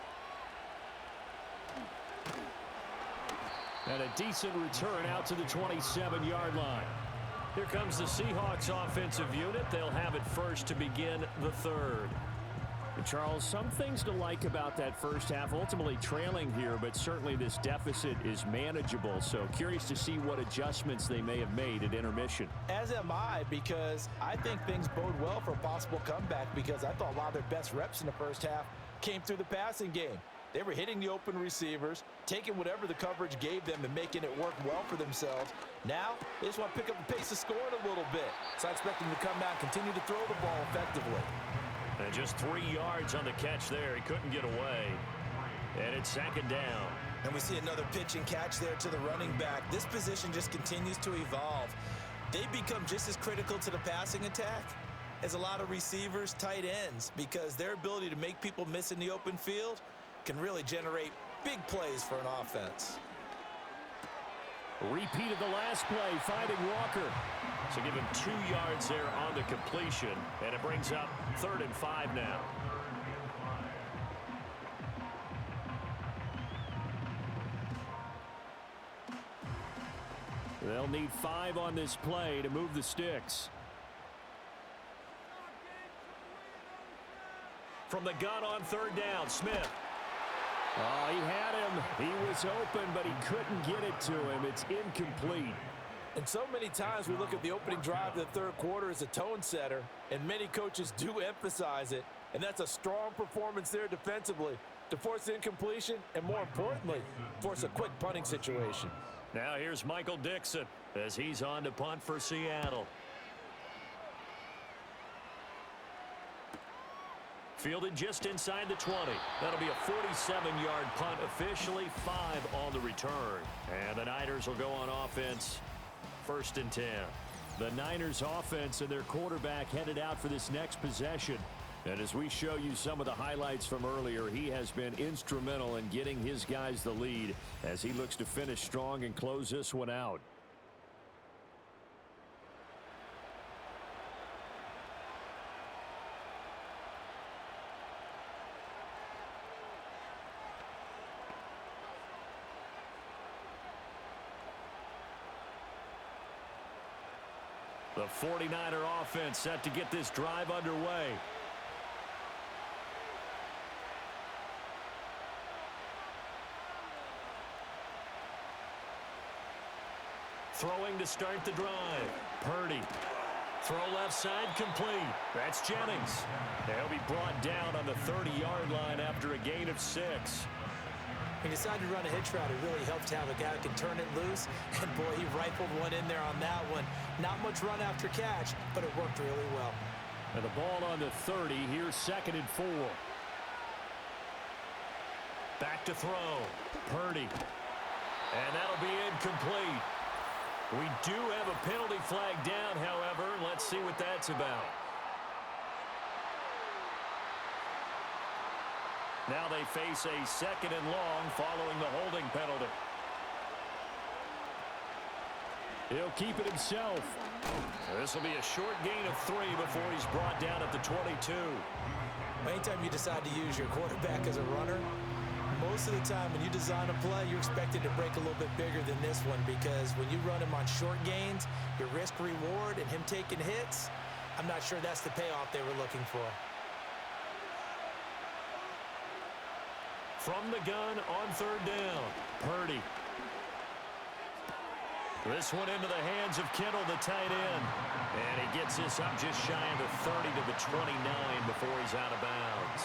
And a decent return out to the 27-yard line. Here comes the Seahawks offensive unit. They'll have it first to begin the third. And Charles, some things to like about that first half. Ultimately trailing here, but certainly this deficit is manageable. So curious to see what adjustments they may have made at intermission.
As am I, because I think things bode well for a possible comeback, because I thought a lot of their best reps in the first half came through the passing game. They were hitting the open receivers, taking whatever the coverage gave them and making it work well for themselves. Now, they just want to pick up the pace of scoring a little bit. So I expect them to come out and continue to throw the ball effectively.
And just 3 yards on the catch there. He couldn't get away. And it's second down.
And we see another pitch and catch there to the running back. This position just continues to evolve. They become just as critical to the passing attack as a lot of receivers, tight ends, because their ability to make people miss in the open field can really generate big plays for an offense.
Repeat of the last play, finding Walker. So give him 2 yards there on the completion, and it brings up 3rd and 5 now. They'll need 5 on this play to move the sticks. From the gun on 3rd down, Smith. Oh, he had him. He was open, but he couldn't get it to him. It's incomplete.
And so many times we look at the opening drive of the third quarter as a tone setter, and many coaches do emphasize it, and that's a strong performance there defensively to force incompletion and, more importantly, force a quick punting situation.
Now here's Michael Dixon as he's on to punt for Seattle. Fielded just inside the 20. That'll be a 47-yard punt, officially 5 on the return. And the Niners will go on offense, 1st and 10. The Niners offense and their quarterback headed out for this next possession. And as we show you some of the highlights from earlier, he has been instrumental in getting his guys the lead as he looks to finish strong and close this one out. The 49er offense set to get this drive underway. Throwing to start the drive. Purdy. Throw left side complete. That's Jennings. They'll be brought down on the 30-yard line after a gain of 6.
He decided to run a hitch route. It really helped to have a guy who can turn it loose. And, boy, he rifled one in there on that one. Not much run after catch, but it worked really well.
And the ball on the 30. Here's 2nd and 4. Back to throw. Purdy. And that'll be incomplete. We do have a penalty flag down, however. Let's see what that's about. Now they face a 2nd and long following the holding penalty. He'll keep it himself. This will be a short gain of 3 before he's brought down at the 22.
Anytime you decide to use your quarterback as a runner, most of the time when you design a play, you're expected to break a little bit bigger than this one, because when you run him on short gains, your risk-reward and him taking hits, I'm not sure that's the payoff they were looking for.
From the gun on 3rd down, Purdy. This one into the hands of Kittle, the tight end. And he gets this up just shy of the 30 to the 29 before he's out of bounds.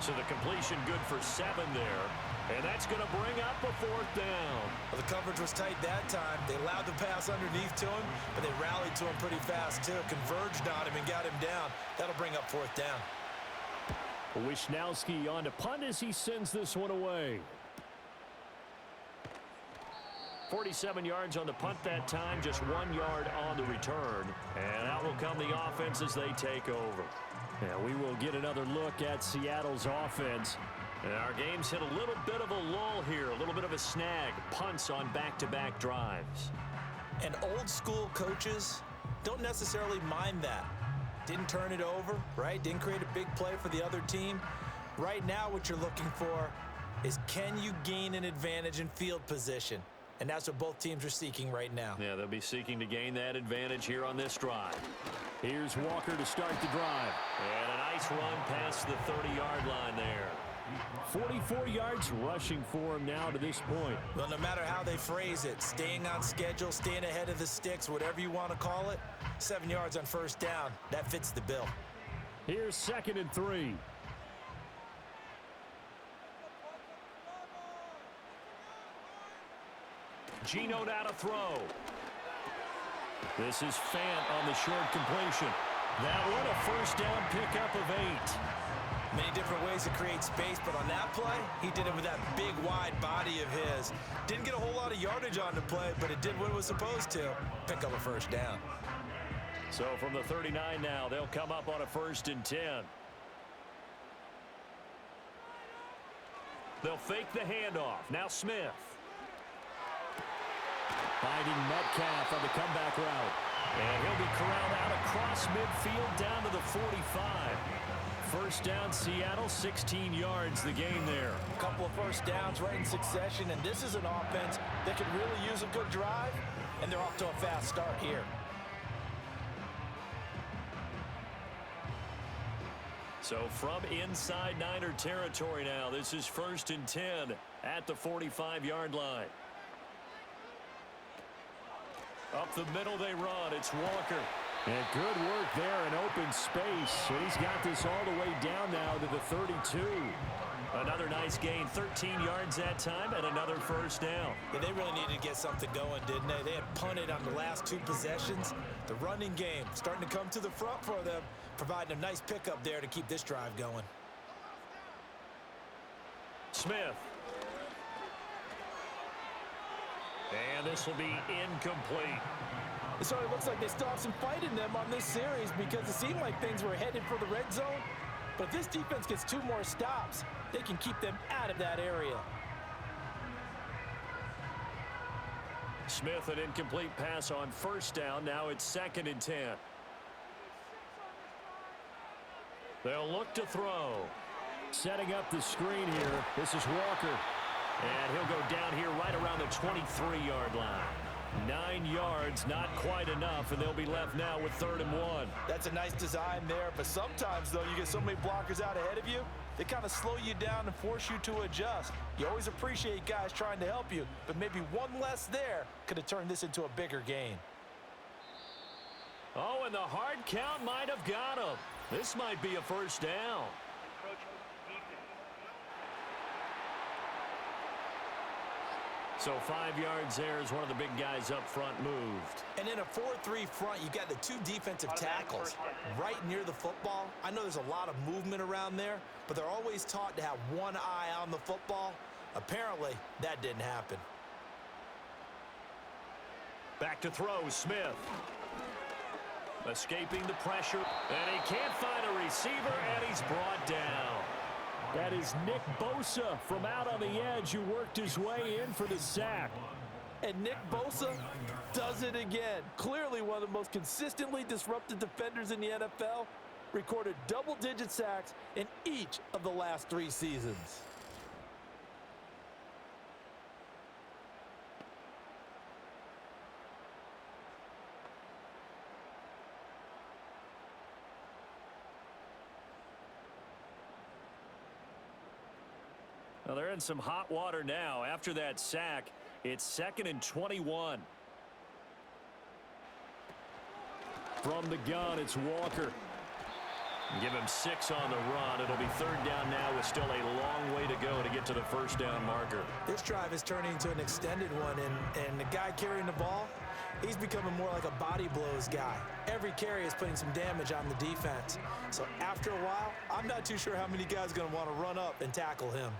So the completion good for 7 there. And that's going to bring up a 4th down.
Well, the coverage was tight that time. They allowed the pass underneath to him, but they rallied to him pretty fast, too. Converged on him and got him down. That'll bring up 4th down.
Wisnowski on to punt as he sends this one away. 47 yards on the punt that time, just 1 yard on the return. And out will come the offense as they take over. And we will get another look at Seattle's offense. And our game's hit a little bit of a lull here, a little bit of a snag. Punts on back-to-back drives.
And old school coaches don't necessarily mind that. Didn't turn it over, right? Didn't create a big play for the other team. Right now what you're looking for is, can you gain an advantage in field position? And that's what both teams are seeking right now.
Yeah, they'll be seeking to gain that advantage here on this drive. Here's Walker to start the drive. And a nice run past the 30-yard line there. 44 yards rushing for him now to this point.
Well, no matter how they phrase it, staying on schedule, staying ahead of the sticks, whatever you want to call it, 7 yards on first down, that fits the bill.
Here's 2nd and 3. Geno now to throw. This is Fant on the short completion. That one a first down pickup of 8.
Many different ways to create space, but on that play, he did it with that big, wide body of his. Didn't get a whole lot of yardage on the play, but it did what it was supposed to. Pick up a first down.
So from the 39 now, they'll come up on a 1st and 10. They'll fake the handoff. Now Smith. Finding Metcalf on the comeback route. And he'll be corralled out across midfield down to the 45. First down, Seattle, 16 yards the game there.
A couple of first downs right in succession, and this is an offense that could really use a good drive, and they're off to a fast start here.
So from inside Niner territory now, this is 1st and 10 at the 45-yard line. Up the middle they run. It's Walker. And good work there in open space. And he's got this all the way down now to the 32. Another nice gain, 13 yards that time, and another first down.
Yeah, they really needed to get something going, didn't they? They had punted on the last 2 possessions. The running game starting to come to the front for them, providing a nice pickup there to keep this drive going.
Smith. And this will be incomplete.
It certainly looks like they still have some fight in them on this series, because it seemed like things were headed for the red zone. But if this defense gets 2 more stops, they can keep them out of that area.
Smith, an incomplete pass on first down. Now it's 2nd and 10. They'll look to throw. Setting up the screen here. This is Walker. And he'll go down here right around the 23-yard line. 9 yards, not quite enough, and they'll be left now with 3rd and 1.
That's a nice design there, but sometimes, though, you get so many blockers out ahead of you, they kind of slow you down and force you to adjust. You always appreciate guys trying to help you, but maybe one less there could have turned this into a bigger gain.
Oh, and the hard count might have got him. This might be a first down. So 5 yards there as one of the big guys up front moved.
And in a 4-3 front, you got the 2 defensive tackles right near the football. I know there's a lot of movement around there, but they're always taught to have one eye on the football. Apparently, that didn't happen.
Back to throw, Smith. Escaping the pressure, and he can't find a receiver, and he's brought down. That is Nick Bosa from out on the edge who worked his way in for the sack.
And Nick Bosa does it again. Clearly one of the most consistently disruptive defenders in the NFL. Recorded double-digit sacks in each of the last 3 seasons.
Well, they're in some hot water now. After that sack, it's 2nd and 21. From the gun, it's Walker. Give him 6 on the run. It'll be 3rd down now with still a long way to go to get to the first down marker.
This drive is turning into an extended one, and the guy carrying the ball, he's becoming more like a body blows guy. Every carry is putting some damage on the defense. So after a while, I'm not too sure how many guys are going to want to run up and tackle him.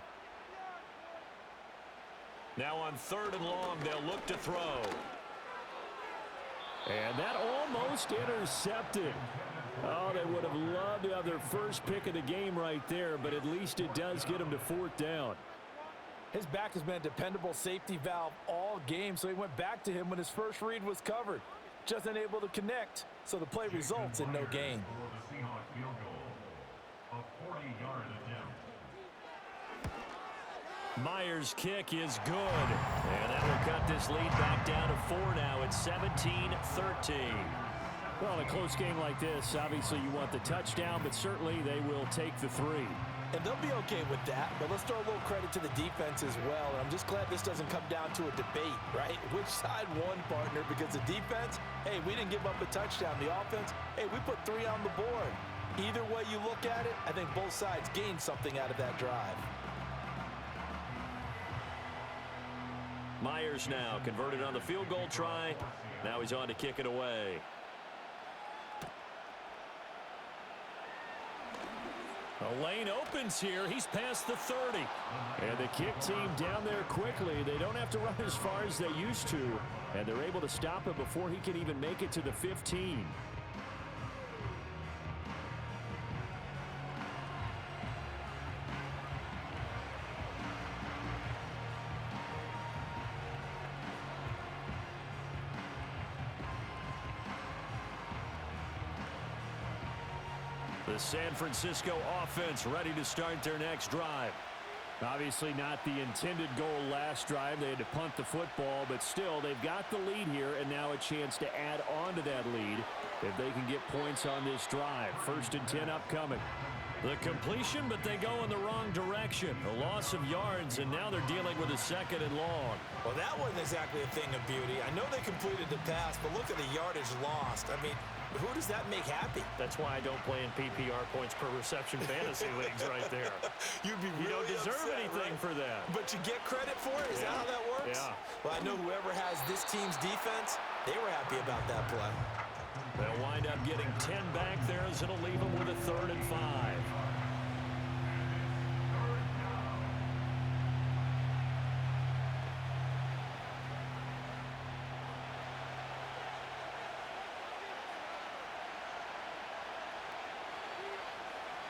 Now on 3rd and long, they'll look to throw. And that almost intercepted. Oh, they would have loved to have their first pick of the game right there, but at least it does get them to 4th down.
His back has been a dependable safety valve all game, so he went back to him when his first read was covered. Just unable to connect, so the play results in no gain.
Myers' kick is good. And that will cut this lead back down to 4 now. It's 17-13. Well, in a close game like this, obviously you want the touchdown, but certainly they will take the 3.
And they'll be okay with that, but let's throw a little credit to the defense as well. And I'm just glad this doesn't come down to a debate, right? Which side won, partner? Because the defense, hey, we didn't give up a touchdown. The offense, hey, we put 3 on the board. Either way you look at it, I think both sides gained something out of that drive.
Myers now converted on the field goal try. Now he's on to kick it away. A lane opens here. He's past the 30. And the kick team down there quickly. They don't have to run as far as they used to. And they're able to stop him before he can even make it to the 15. The San Francisco offense ready to start their next drive. Obviously not the intended goal last drive. They had to punt the football, but still they've got the lead here and now a chance to add on to that lead if they can get points on this drive. 1st and 10 upcoming. The completion, but they go in the wrong direction. A loss of yards, and now they're dealing with a 2nd and long.
Well, that wasn't exactly a thing of beauty. I know they completed the pass, but look at the yardage lost. I mean, who does that make happy?
That's why I don't play in PPR points per reception fantasy leagues right there.
You'd be really
You don't deserve
upset,
anything
right?
for that.
But you get credit for it? Is that how that works?
Yeah.
Well, I know whoever has this team's defense, they were happy about that play.
They'll wind up getting 10 back there as it'll leave them with a 3rd and 5.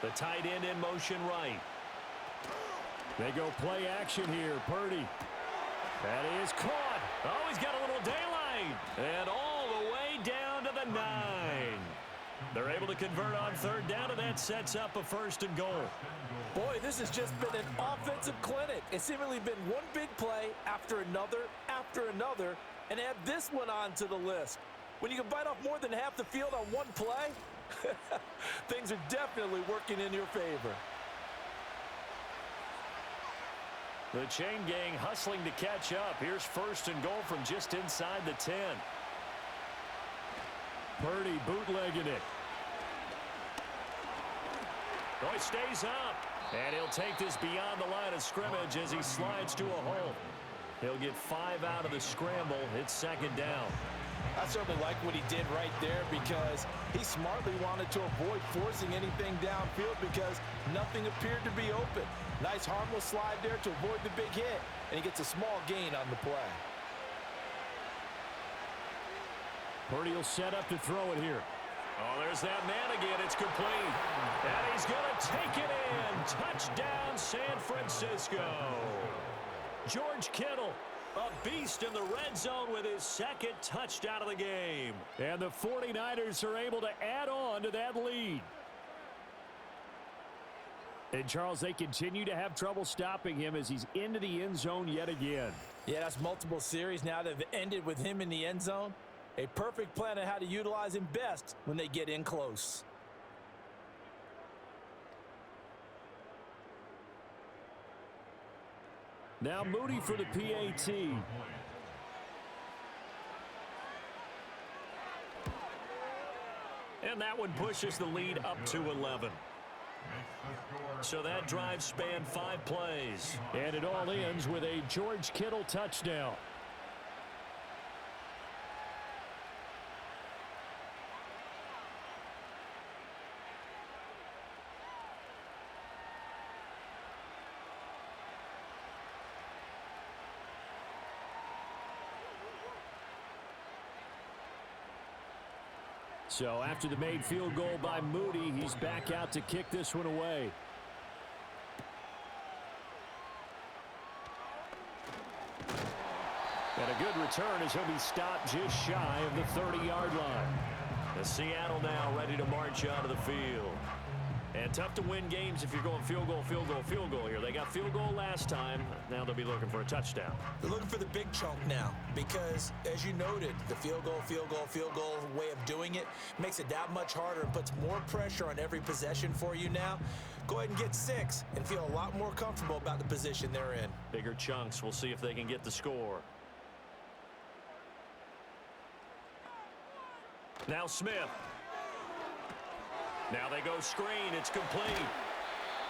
The tight end in motion right. They go play action here. Purdy. That is caught. Oh, he's got a little daylight. And all the way down to the 9. They're able to convert on 3rd down, and that sets up a 1st and goal.
Boy, this has just been an offensive clinic. It's seemingly been one big play after another, and add this one on to the list. When you can bite off more than half the field on one play, things are definitely working in your favor.
The chain gang hustling to catch up. Here's 1st and goal from just inside the 10. Purdy bootlegging it. Oh, he stays up. And he'll take this beyond the line of scrimmage as he slides to a hole. He'll get 5 out of the scramble. It's 2nd down.
I certainly like what he did right there because he smartly wanted to avoid forcing anything downfield because nothing appeared to be open. Nice harmless slide there to avoid the big hit, and he gets a small gain on the play.
Purdy will set up to throw it here. Oh, there's that man again. It's complete. And he's going to take it in. Touchdown, San Francisco. George Kittle, a beast in the red zone with his 2nd touchdown of the game. And the 49ers are able to add on to that lead. And, Charles, they continue to have trouble stopping him as he's into the end zone yet again.
Yeah, that's multiple series now that have ended with him in the end zone. A perfect plan on how to utilize him best when they get in close.
Now Moody for the PAT. And that one pushes the lead up to 11. So that drive spanned 5 plays. And it all ends with a George Kittle touchdown. So after the made field goal by Moody, he's back out to kick this one away. And a good return as he'll be stopped just shy of the 30-yard line. The Seattle now ready to march out of the field. And tough to win games if you're going field goal, field goal, field goal here. They got field goal last time. Now they'll be looking for a touchdown.
They're looking for the big chunk now because, as you noted, the field goal way of doing it makes it that much harder and puts more pressure on every possession for you now. Go ahead and get 6 and feel a lot more comfortable about the position they're in.
Bigger chunks. We'll see if they can get the score. Now Smith. Now they go screen. It's complete.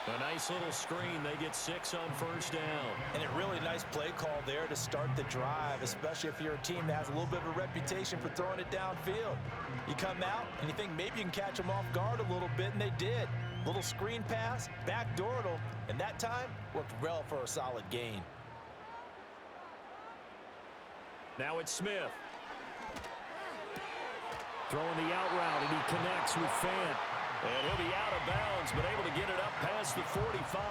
A nice little screen. They get 6 on first down.
And a really nice play call there to start the drive, especially if you're a team that has a little bit of a reputation for throwing it downfield. You come out and you think maybe you can catch them off guard a little bit, and they did. Little screen pass, backdoored them, and that time worked well for a solid gain.
Now it's Smith. Throwing the out route, and he connects with Fant. And he'll be out of bounds, but able to get it up past the 45.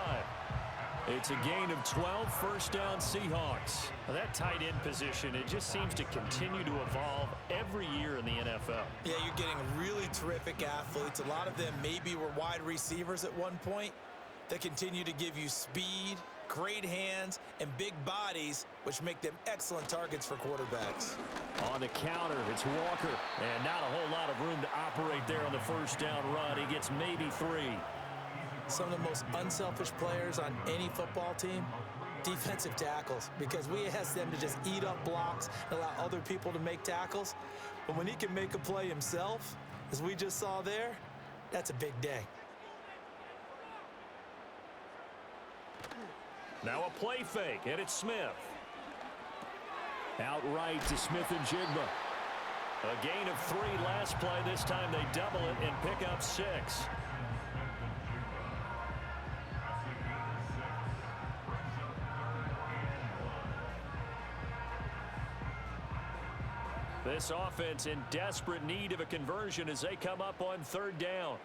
It's a gain of 12, first down Seahawks.
Well, that tight end position, it just seems to continue to evolve every year in the NFL.
Yeah, you're getting really terrific athletes. A lot of them maybe were wide receivers at one point that continue to give you speed, great hands, and big bodies, which make them excellent targets for quarterbacks.
On the counter, it's Walker. And not a whole lot of room to operate there on the first down run. He gets maybe 3.
Some of the most unselfish players on any football team, defensive tackles, because we ask them to just eat up blocks and allow other people to make tackles. But when he can make a play himself, as we just saw there, that's a big day.
Now a play fake, and it's Smith. Outright to Smith and Jigba. A gain of 3 last play. This time they double it and pick up 6. This offense in desperate need of a conversion as they come up on third down.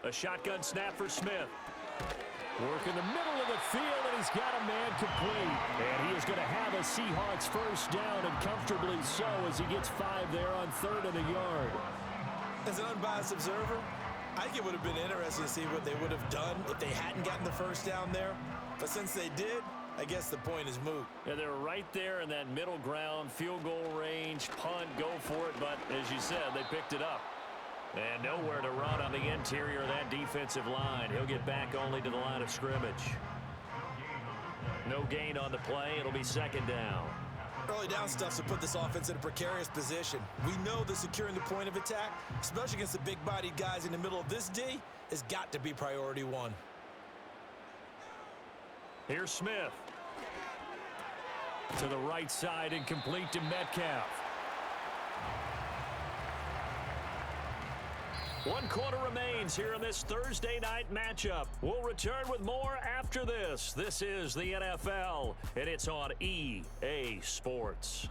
A shotgun snap for Smith. Work in the middle of the field, and he's got a man complete. And he is going to have a Seahawks first down, and comfortably so, as he gets 5 there on 3rd and a yard.
As an unbiased observer, I think it would have been interesting to see what they would have done if they hadn't gotten the first down there. But since they did, I guess the point is moot.
Yeah, they were right there in that middle ground, field goal range, punt, go for it. But as you said, they picked it up. And nowhere to run on the interior of that defensive line. He'll get back only to the line of scrimmage. No gain on the play. It'll be 2nd down.
Early down stuff to put this offense in a precarious position. We know that securing the point of attack, especially against the big-bodied guys in the middle of this D, has got to be priority 1.
Here's Smith. To the right side and complete to Metcalf. 1 quarter remains here in this Thursday night matchup. We'll return with more after this. This is the NFL, and it's on EA Sports.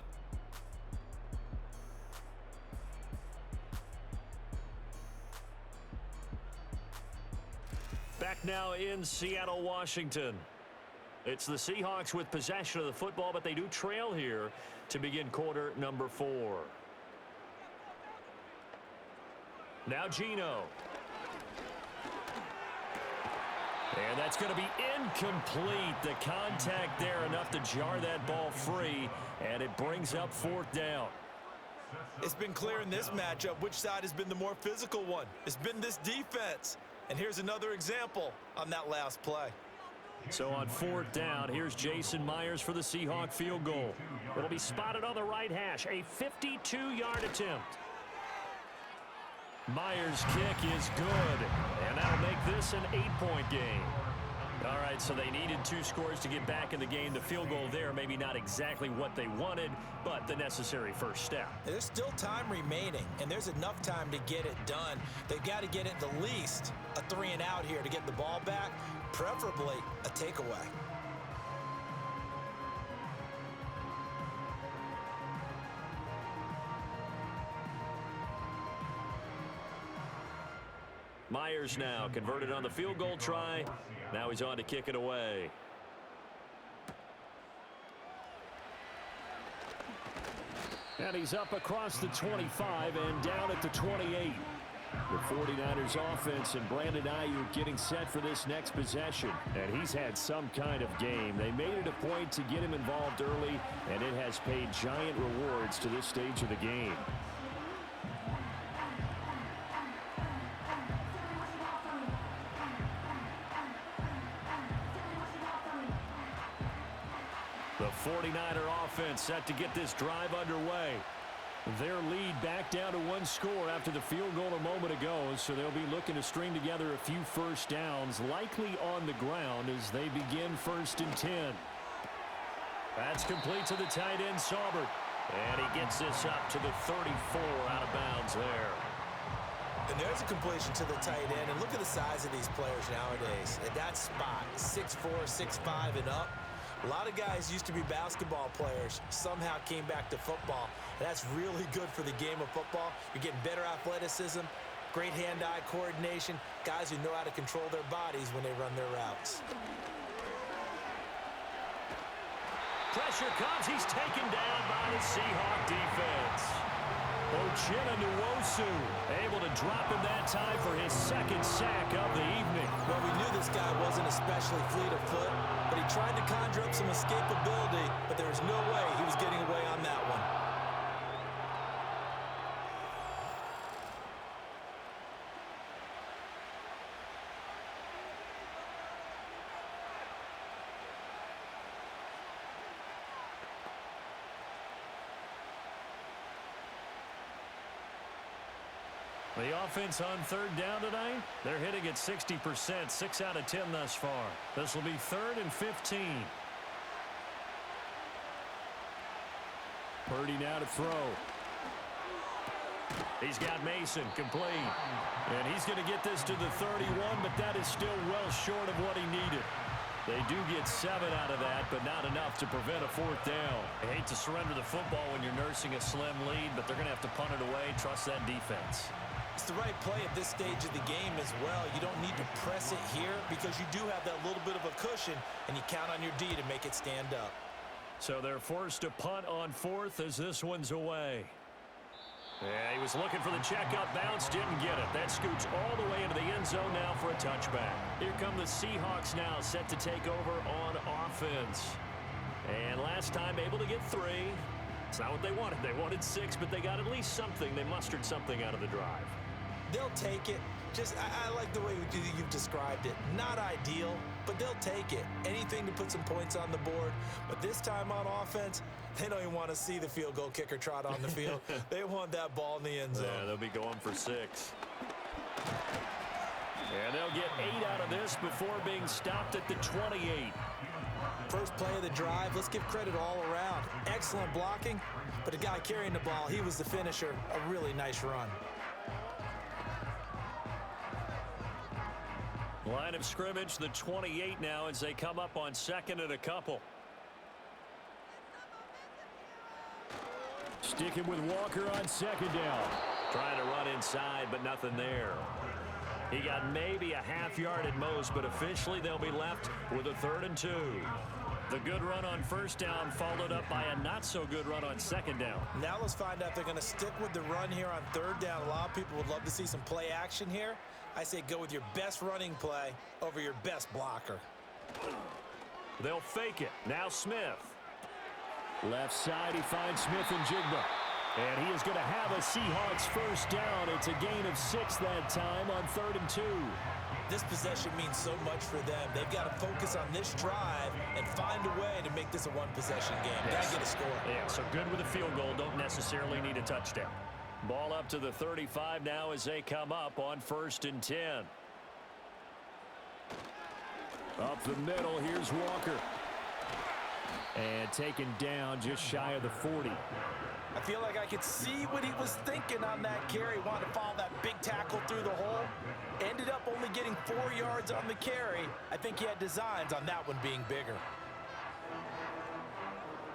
Back now in Seattle, Washington. It's the Seahawks with possession of the football, but they do trail here to begin quarter number 4. Now Geno. And that's going to be incomplete. The contact there enough to jar that ball free, and it brings up 4th down.
It's been clear in this matchup which side has been the more physical one. It's been this defense. And here's another example on that last play.
So on 4th down, here's Jason Myers for the Seahawk field goal. It'll be spotted on the right hash, a 52-yard attempt. Myers' kick is good, and that'll make this an 8-point game. All right, so they needed 2 scores to get back in the game. The field goal there, maybe not exactly what they wanted, but the necessary first step.
There's still time remaining, and there's enough time to get it done. They've got to get it the least a 3 and out here to get the ball back, preferably a takeaway.
Myers now converted on the field goal try. Now he's on to kick it away. And he's up across the 25 and down at the 28. The 49ers offense and Brandon Ayuk getting set for this next possession. And he's had some kind of game. They made it a point to get him involved early, and it has paid giant rewards to this stage of the game. The 49er offense set to get this drive underway. Their lead back down to one score after the field goal a moment ago, so they'll be looking to string together a few first downs, likely on the ground as they begin 1st and 10. That's complete to the tight end, Saubert. And he gets this up to the 34 out of bounds there.
And there's a completion to the tight end. And look at the size of these players nowadays. At that spot, 6'4", 6'5", and up. A lot of guys used to be basketball players, somehow came back to football. And that's really good for the game of football. You're getting better athleticism, great hand-eye coordination, guys who know how to control their bodies when they run their routes.
Pressure comes. He's taken down by the Seahawk defense. Uchenna Nwosu able to drop him that time for his 2nd sack of the evening.
Well, we knew this guy wasn't especially fleet of foot, but he tried to conjure up some escapability, but there was no way he was getting away on that one.
The offense on 3rd down tonight, they're hitting at 60%, 6 out of 10 thus far. This will be 3rd and 15. Purdy now to throw. He's got Mason complete. And he's going to get this to the 31, but that is still well short of what he needed. They do get 7 out of that, but not enough to prevent a 4th down. I hate to surrender the football when you're nursing a slim lead, but they're going to have to punt it away. Trust that defense.
It's the right play at this stage of the game as well. You don't need to press it here because you do have that little bit of a cushion, and you count on your D to make it stand up.
So they're forced to punt on 4th as this one's away. Yeah, he was looking for the checkup bounce, didn't get it. That scoots all the way into the end zone now for a touchback. Here come the Seahawks now, set to take over on offense. And last time able to get 3. It's not what they wanted. They wanted 6, but they got at least something. They mustered something out of the drive.
They'll take it. I like the way you've described it. Not ideal, but they'll take it. Anything to put some points on the board. But this time on offense, they don't even want to see the field goal kicker trot on the field. They want that ball in the end zone.
Yeah, they'll be going for 6. And they'll get 8 out of this before being stopped at the 28.
First play of the drive, let's give credit all around. Excellent blocking, but the guy carrying the ball, he was the finisher. A really nice run.
Line of scrimmage, the 28 now as they come up on 2nd and a couple. Sticking with Walker on 2nd down. Trying to run inside, but nothing there. He got maybe a half yard at most, but officially they'll be left with a 3rd and 2. The good run on 1st down followed up by a not-so-good run on 2nd down.
Now let's find out if they're going to stick with the run here on 3rd down. A lot of people would love to see some play action here. I say go with your best running play over your best blocker.
They'll fake it. Now Smith.
Left side, he finds Smith and Jigba. And he is going to have a Seahawks 1st down. It's a gain of 6 that time on 3rd and 2.
This possession means so much for them. They've got to focus on this drive and find a way to make this a one-possession game. Got to get a score.
Yeah, so good with a field goal. Don't necessarily need a touchdown. Ball up to the 35 now as they come up on 1st and 10.
Up the middle, here's Walker. And taken down just shy of the 40.
I feel like I could see what he was thinking on that carry. Wanted to follow that big tackle through the hole. Ended up only getting 4 yards on the carry. I think he had designs on that one being bigger.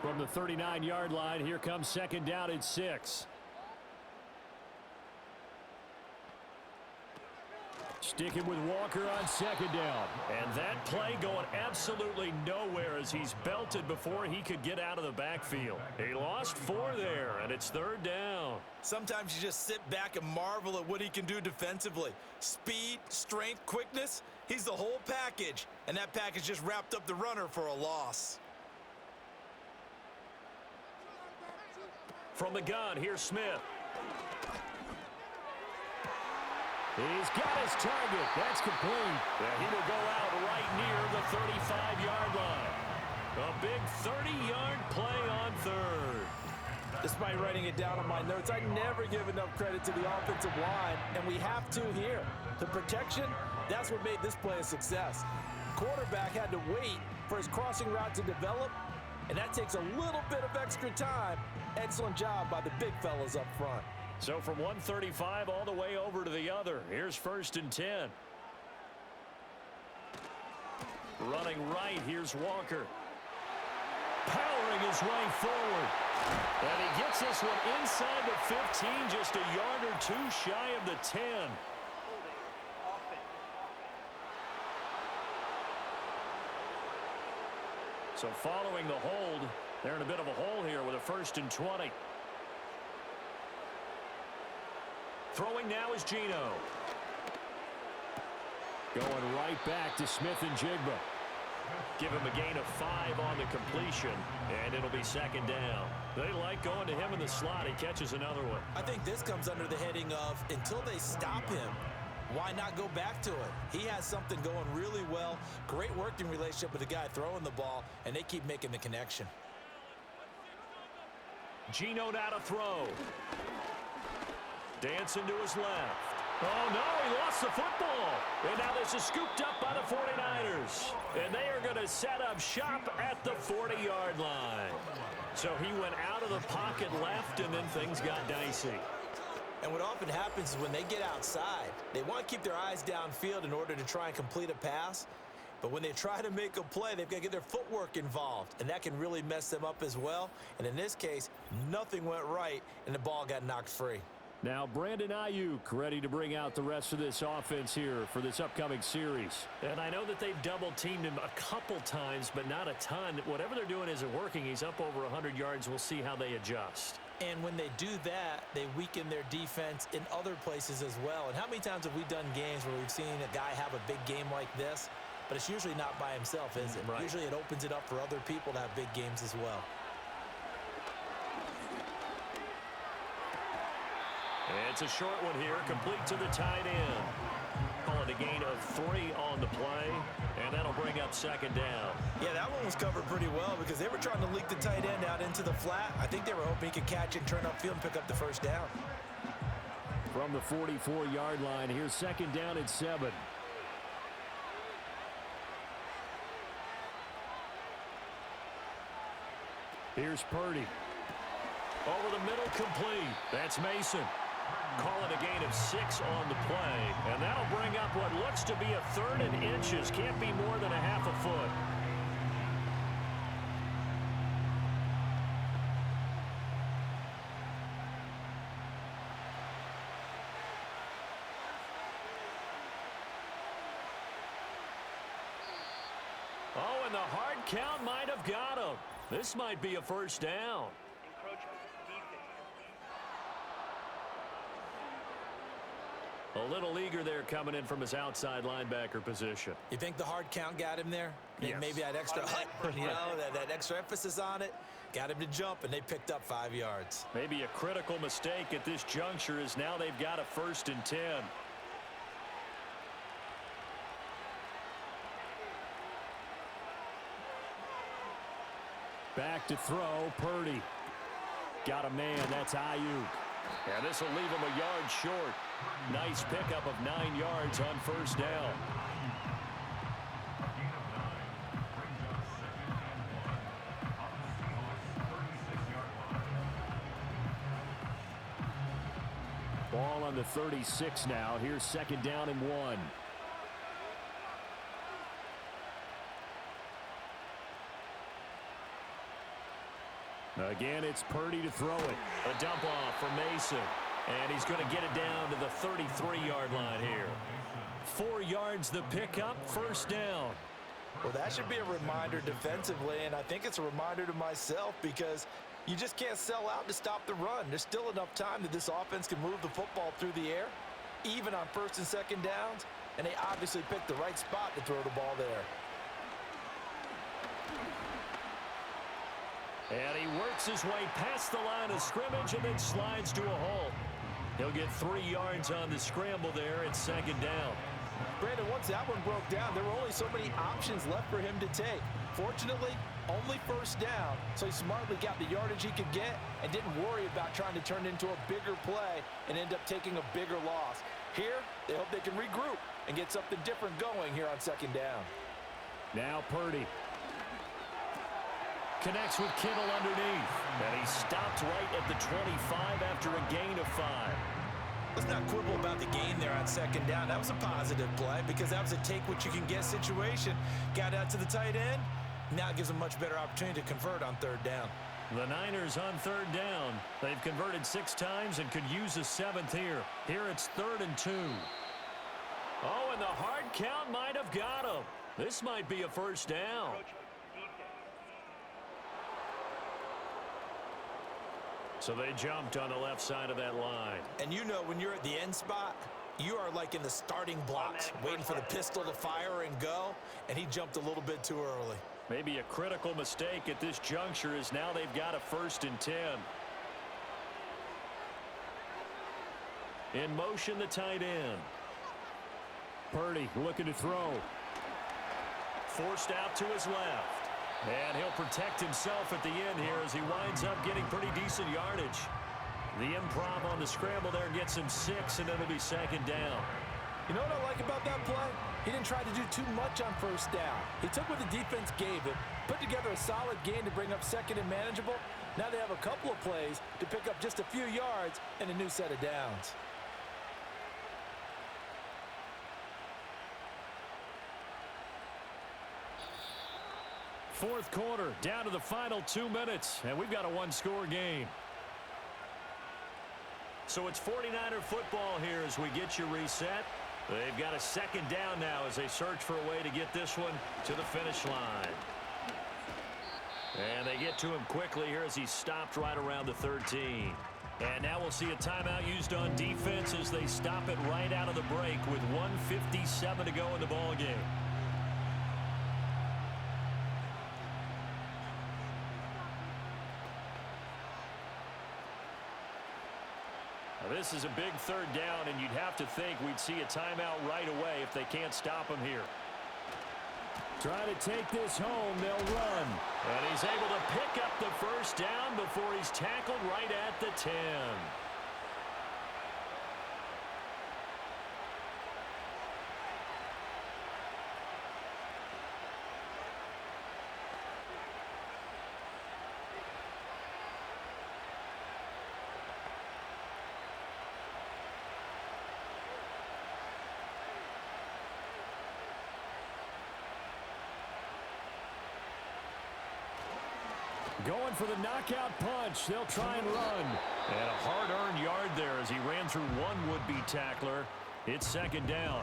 From the 39-yard line, here comes 2nd down and 6.
Sticking with Walker on second down.
And that play going absolutely nowhere as he's belted before he could get out of the backfield. He lost 4 there, and it's third down.
Sometimes you just sit back and marvel at what he can do defensively. Speed, strength, quickness, he's the whole package. And that package just wrapped up the runner for a loss.
From the gun, here's Smith.
He's got his target. That's complete.
And he will go out right near the 35-yard line. A big 30-yard play on third.
Despite writing it down on my notes, I never give enough credit to the offensive line, and we have to here. The protection, that's what made this play a success. Quarterback had to wait for his crossing route to develop, and that takes a little bit of extra time. Excellent job by the big fellas up front.
So from 135 all the way over to the other. Here's 1st and 10. Running right, here's Walker. Powering his way forward. And he gets this one inside the 15, just a yard or 2 shy of the 10. So following the hold, they're in a bit of a hole here with a 1st and 20. Throwing now is Geno.
Going right back to Smith and Jigba.
Give him a gain of 5 on the completion, and it'll be 2nd down. They like going to him in the slot. He catches another one.
I think this comes under the heading of until they stop him, why not go back to it? He has something going really well. Great working relationship with the guy throwing the ball, and they keep making the connection.
Geno now to throw. Dancing to his left. Oh, no, he lost the football. And now this is scooped up by the 49ers. And they are going to set up shop at the 40-yard line. So he went out of the pocket left, and then things got dicey.
And what often happens is when they get outside, they want to keep their eyes downfield in order to try and complete a pass. But when they try to make a play, they've got to get their footwork involved, and that can really mess them up as well. And in this case, nothing went right, and the ball got knocked free.
Now Brandon Ayuk ready to bring out the rest of this offense here for this upcoming series.
And I know that they've double-teamed him a couple times, but not a ton. Whatever they're doing isn't working. He's up over 100 yards. We'll see how they adjust.
And when they do that, they weaken their defense in other places as well. And how many times have we done games where we've seen a guy have a big game like this? But it's usually not by himself, is it?
Right.
Usually it opens it up for other people to have big games as well.
It's a short one here, complete to the tight end. Call it a gain of 3 on the play, and that'll bring up 2nd down.
Yeah, that one was covered pretty well because they were trying to leak the tight end out into the flat. I think they were hoping he could catch it, turn upfield, and pick up the 1st down.
From the 44-yard line, here's 2nd down and 7. Here's Purdy.
Over the middle, complete. That's Mason. Call it a gain of 6 on the play, and that'll bring up what looks to be a 3rd and inches. Can't be more than a half a foot. Oh, and the hard count might have got him. This might be a 1st down. A little eager there coming in from his outside linebacker position.
You think the hard count got him there?
Yes.
Maybe that extra, that extra emphasis on it got him to jump, and they picked up 5 yards.
Maybe a critical mistake at this juncture is now they've got a 1st and 10.
Back to throw, Purdy. Got a man, that's Ayuk.
And this will leave him a yard short. Nice pickup of 9 yards on 1st down.
Ball on the 36 now. Here's 2nd down and 1.
Again, it's Purdy to throw it. A dump off for Mason.
And he's going to get it down to the 33-yard line here. 4 yards the pickup, first down.
Well, that should be a reminder defensively, and I think it's a reminder to myself because you just can't sell out to stop the run. There's still enough time that this offense can move the football through the air, even on first and second downs, and they obviously picked the right spot to throw the ball there.
And he works his way past the line of scrimmage and then slides to a halt. He'll get 3 yards on the scramble there at second down.
Brandon, once that one broke down, there were only so many options left for him to take. Fortunately, only first down, so he smartly got the yardage he could get and didn't worry about trying to turn it into a bigger play and end up taking a bigger loss. Here, they hope they can regroup and get something different going here on second down.
Now Purdy. Connects with Kittle underneath. And he stopped right at the 25 after a gain of 5.
Let's not quibble about the gain there on second down. That was a positive play because that was a take-what-you-can-get situation. Got out to the tight end. Now it gives them a much better opportunity to convert on third down.
The Niners on third down. They've converted 6 times and could use a 7th here. Here it's 3rd and 2. Oh, and the hard count might have got him. This might be a first down. So they jumped on the left side of that line.
And you know when you're at the end spot, you are like in the starting blocks, waiting for the pistol to fire and go, and he jumped a little bit too early.
Maybe a critical mistake at this juncture is now they've got a 1st and 10. In motion, the tight end. Purdy looking to throw. Forced out to his left. And he'll protect himself at the end here as he winds up getting pretty decent yardage. The improv on the scramble there gets him 6, and it'll be second down.
You know what I like about that play? He didn't try to do too much on first down. He took what the defense gave him, put together a solid gain to bring up second and manageable. Now they have a couple of plays to pick up just a few yards and a new set of downs.
Fourth quarter, down to the final 2 minutes, and we've got a 1-score game. So it's 49er football here as we get you reset. They've got a second down now as they search for a way to get this one to the finish line. And they get to him quickly here as he stopped right around the 13. And now we'll see a timeout used on defense as they stop it right out of the break with 1:57 to go in the ball game. This is a big third down, and you'd have to think we'd see a timeout right away if they can't stop him here.
Try to take this home, they'll run.
And he's able to pick up the first down before he's tackled right at the 10.
Going for the knockout punch. They'll try and run.
And a hard-earned yard there as he ran through one would-be tackler. It's second down.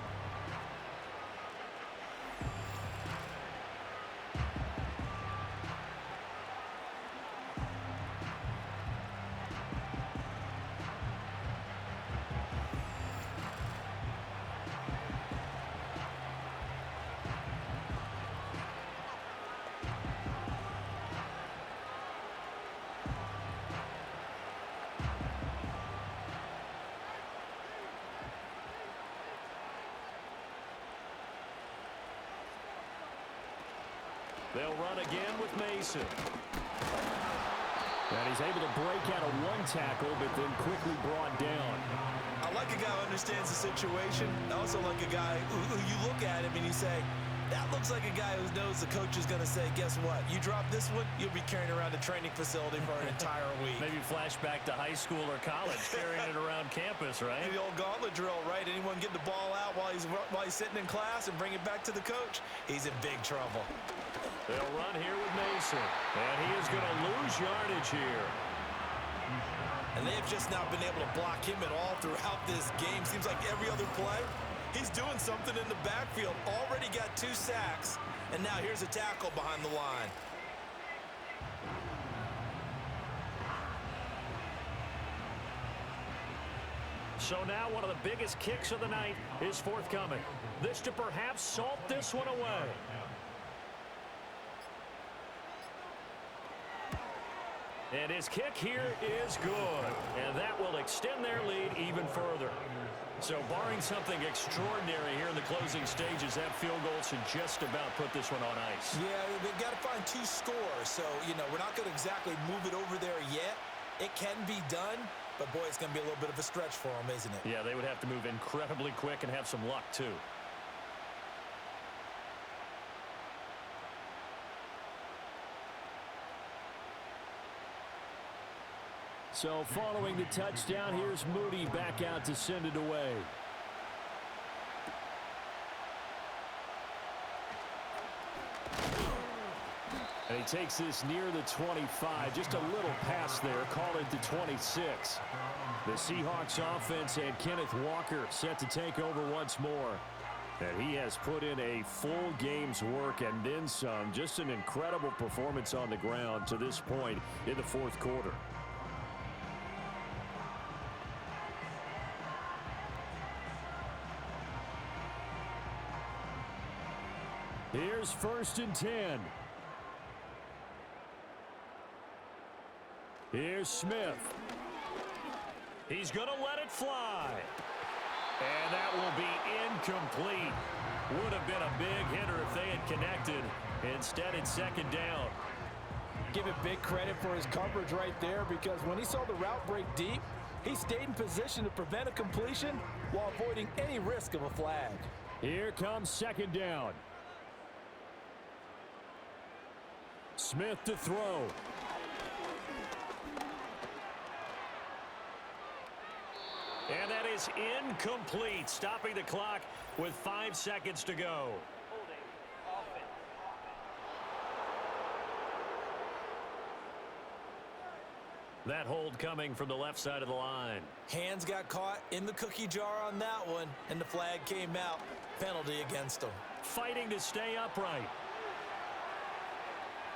They'll run again with Mason.
And he's able to break out of one tackle, but then quickly brought down.
I like a guy who understands the situation. I also like a guy who you look at him and you say, that looks like a guy who knows the coach is going to say, guess what? You drop this one, you'll be carrying around a training facility for an entire week.
Maybe flashback to high school or college, carrying it around campus, right?
The old gauntlet drill, right? Anyone get the ball out while he's sitting in class and bring it back to the coach, he's in big trouble.
They'll run here with Mason. And he is going to lose yardage here.
And they have just not been able to block him at all throughout this game. Seems like every other play, he's doing something in the backfield. Already got 2 sacks, and now here's a tackle behind the line.
So now one of the biggest kicks of the night is forthcoming. This to perhaps salt this one away. And his kick here is good. And that will extend their lead even further. So barring something extraordinary here in the closing stages, that field goal should just about put this one on ice.
Yeah, they've got to find 2 scores. So, we're not going to exactly move it over there yet. It can be done, but boy, it's going to be a little bit of a stretch for them, isn't it?
Yeah, they would have to move incredibly quick and have some luck, too. So following the touchdown, here's Moody back out to send it away. And he takes this near the 25. Just a little pass there. Call it the 26. The Seahawks offense and Kenneth Walker set to take over once more. And he has put in a full game's work and then some. Just an incredible performance on the ground to this point in the fourth quarter. Here's 1st and 10. Here's Smith. He's going to let it fly. And that will be incomplete. Would have been a big hitter if they had connected. Instead, it's 2nd down.
Give it big credit for his coverage right there, because when he saw the route break deep, he stayed in position to prevent a completion while avoiding any risk of a flag.
Here comes 2nd down. Smith to throw. And that is incomplete, stopping the clock with 5 seconds to go. That hold coming from the left side of the line.
Hands got caught in the cookie jar on that one, and the flag came out. Penalty against him.
Fighting to stay upright.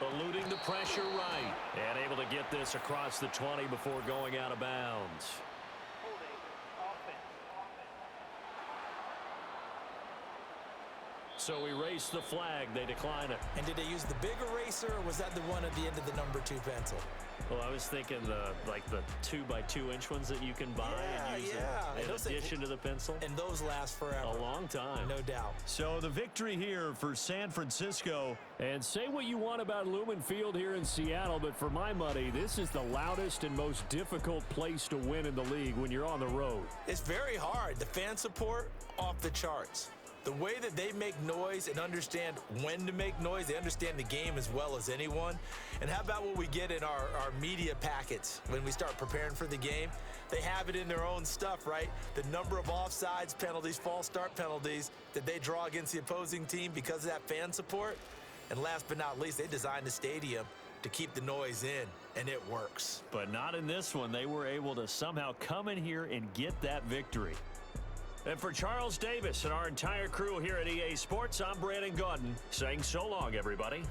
Eluding the pressure right. And able to get this across the 20 before going out of bounds. So erase the flag. They decline it.
And did they use the big eraser, or was that the one at the end of the number 2 pencil?
Well, I was thinking the 2x2-inch ones that you can buy and use in addition to the pencil.
And those last forever.
A long time.
No doubt.
So the victory here for San Francisco. And say what you want about Lumen Field here in Seattle, but for my money, this is the loudest and most difficult place to win in the league when you're on the road.
It's very hard. The fan support, off the charts. The way that they make noise and understand when to make noise, they understand the game as well as anyone. And how about what we get in our media packets when we start preparing for the game? They have it in their own stuff, right? The number of offsides penalties, false start penalties that they draw against the opposing team because of that fan support. And last but not least, they designed the stadium to keep the noise in, and it works.
But not in this one. They were able to somehow come in here and get that victory. And for Charles Davis and our entire crew here at EA Sports, I'm Brandon Gaudin saying so long, everybody.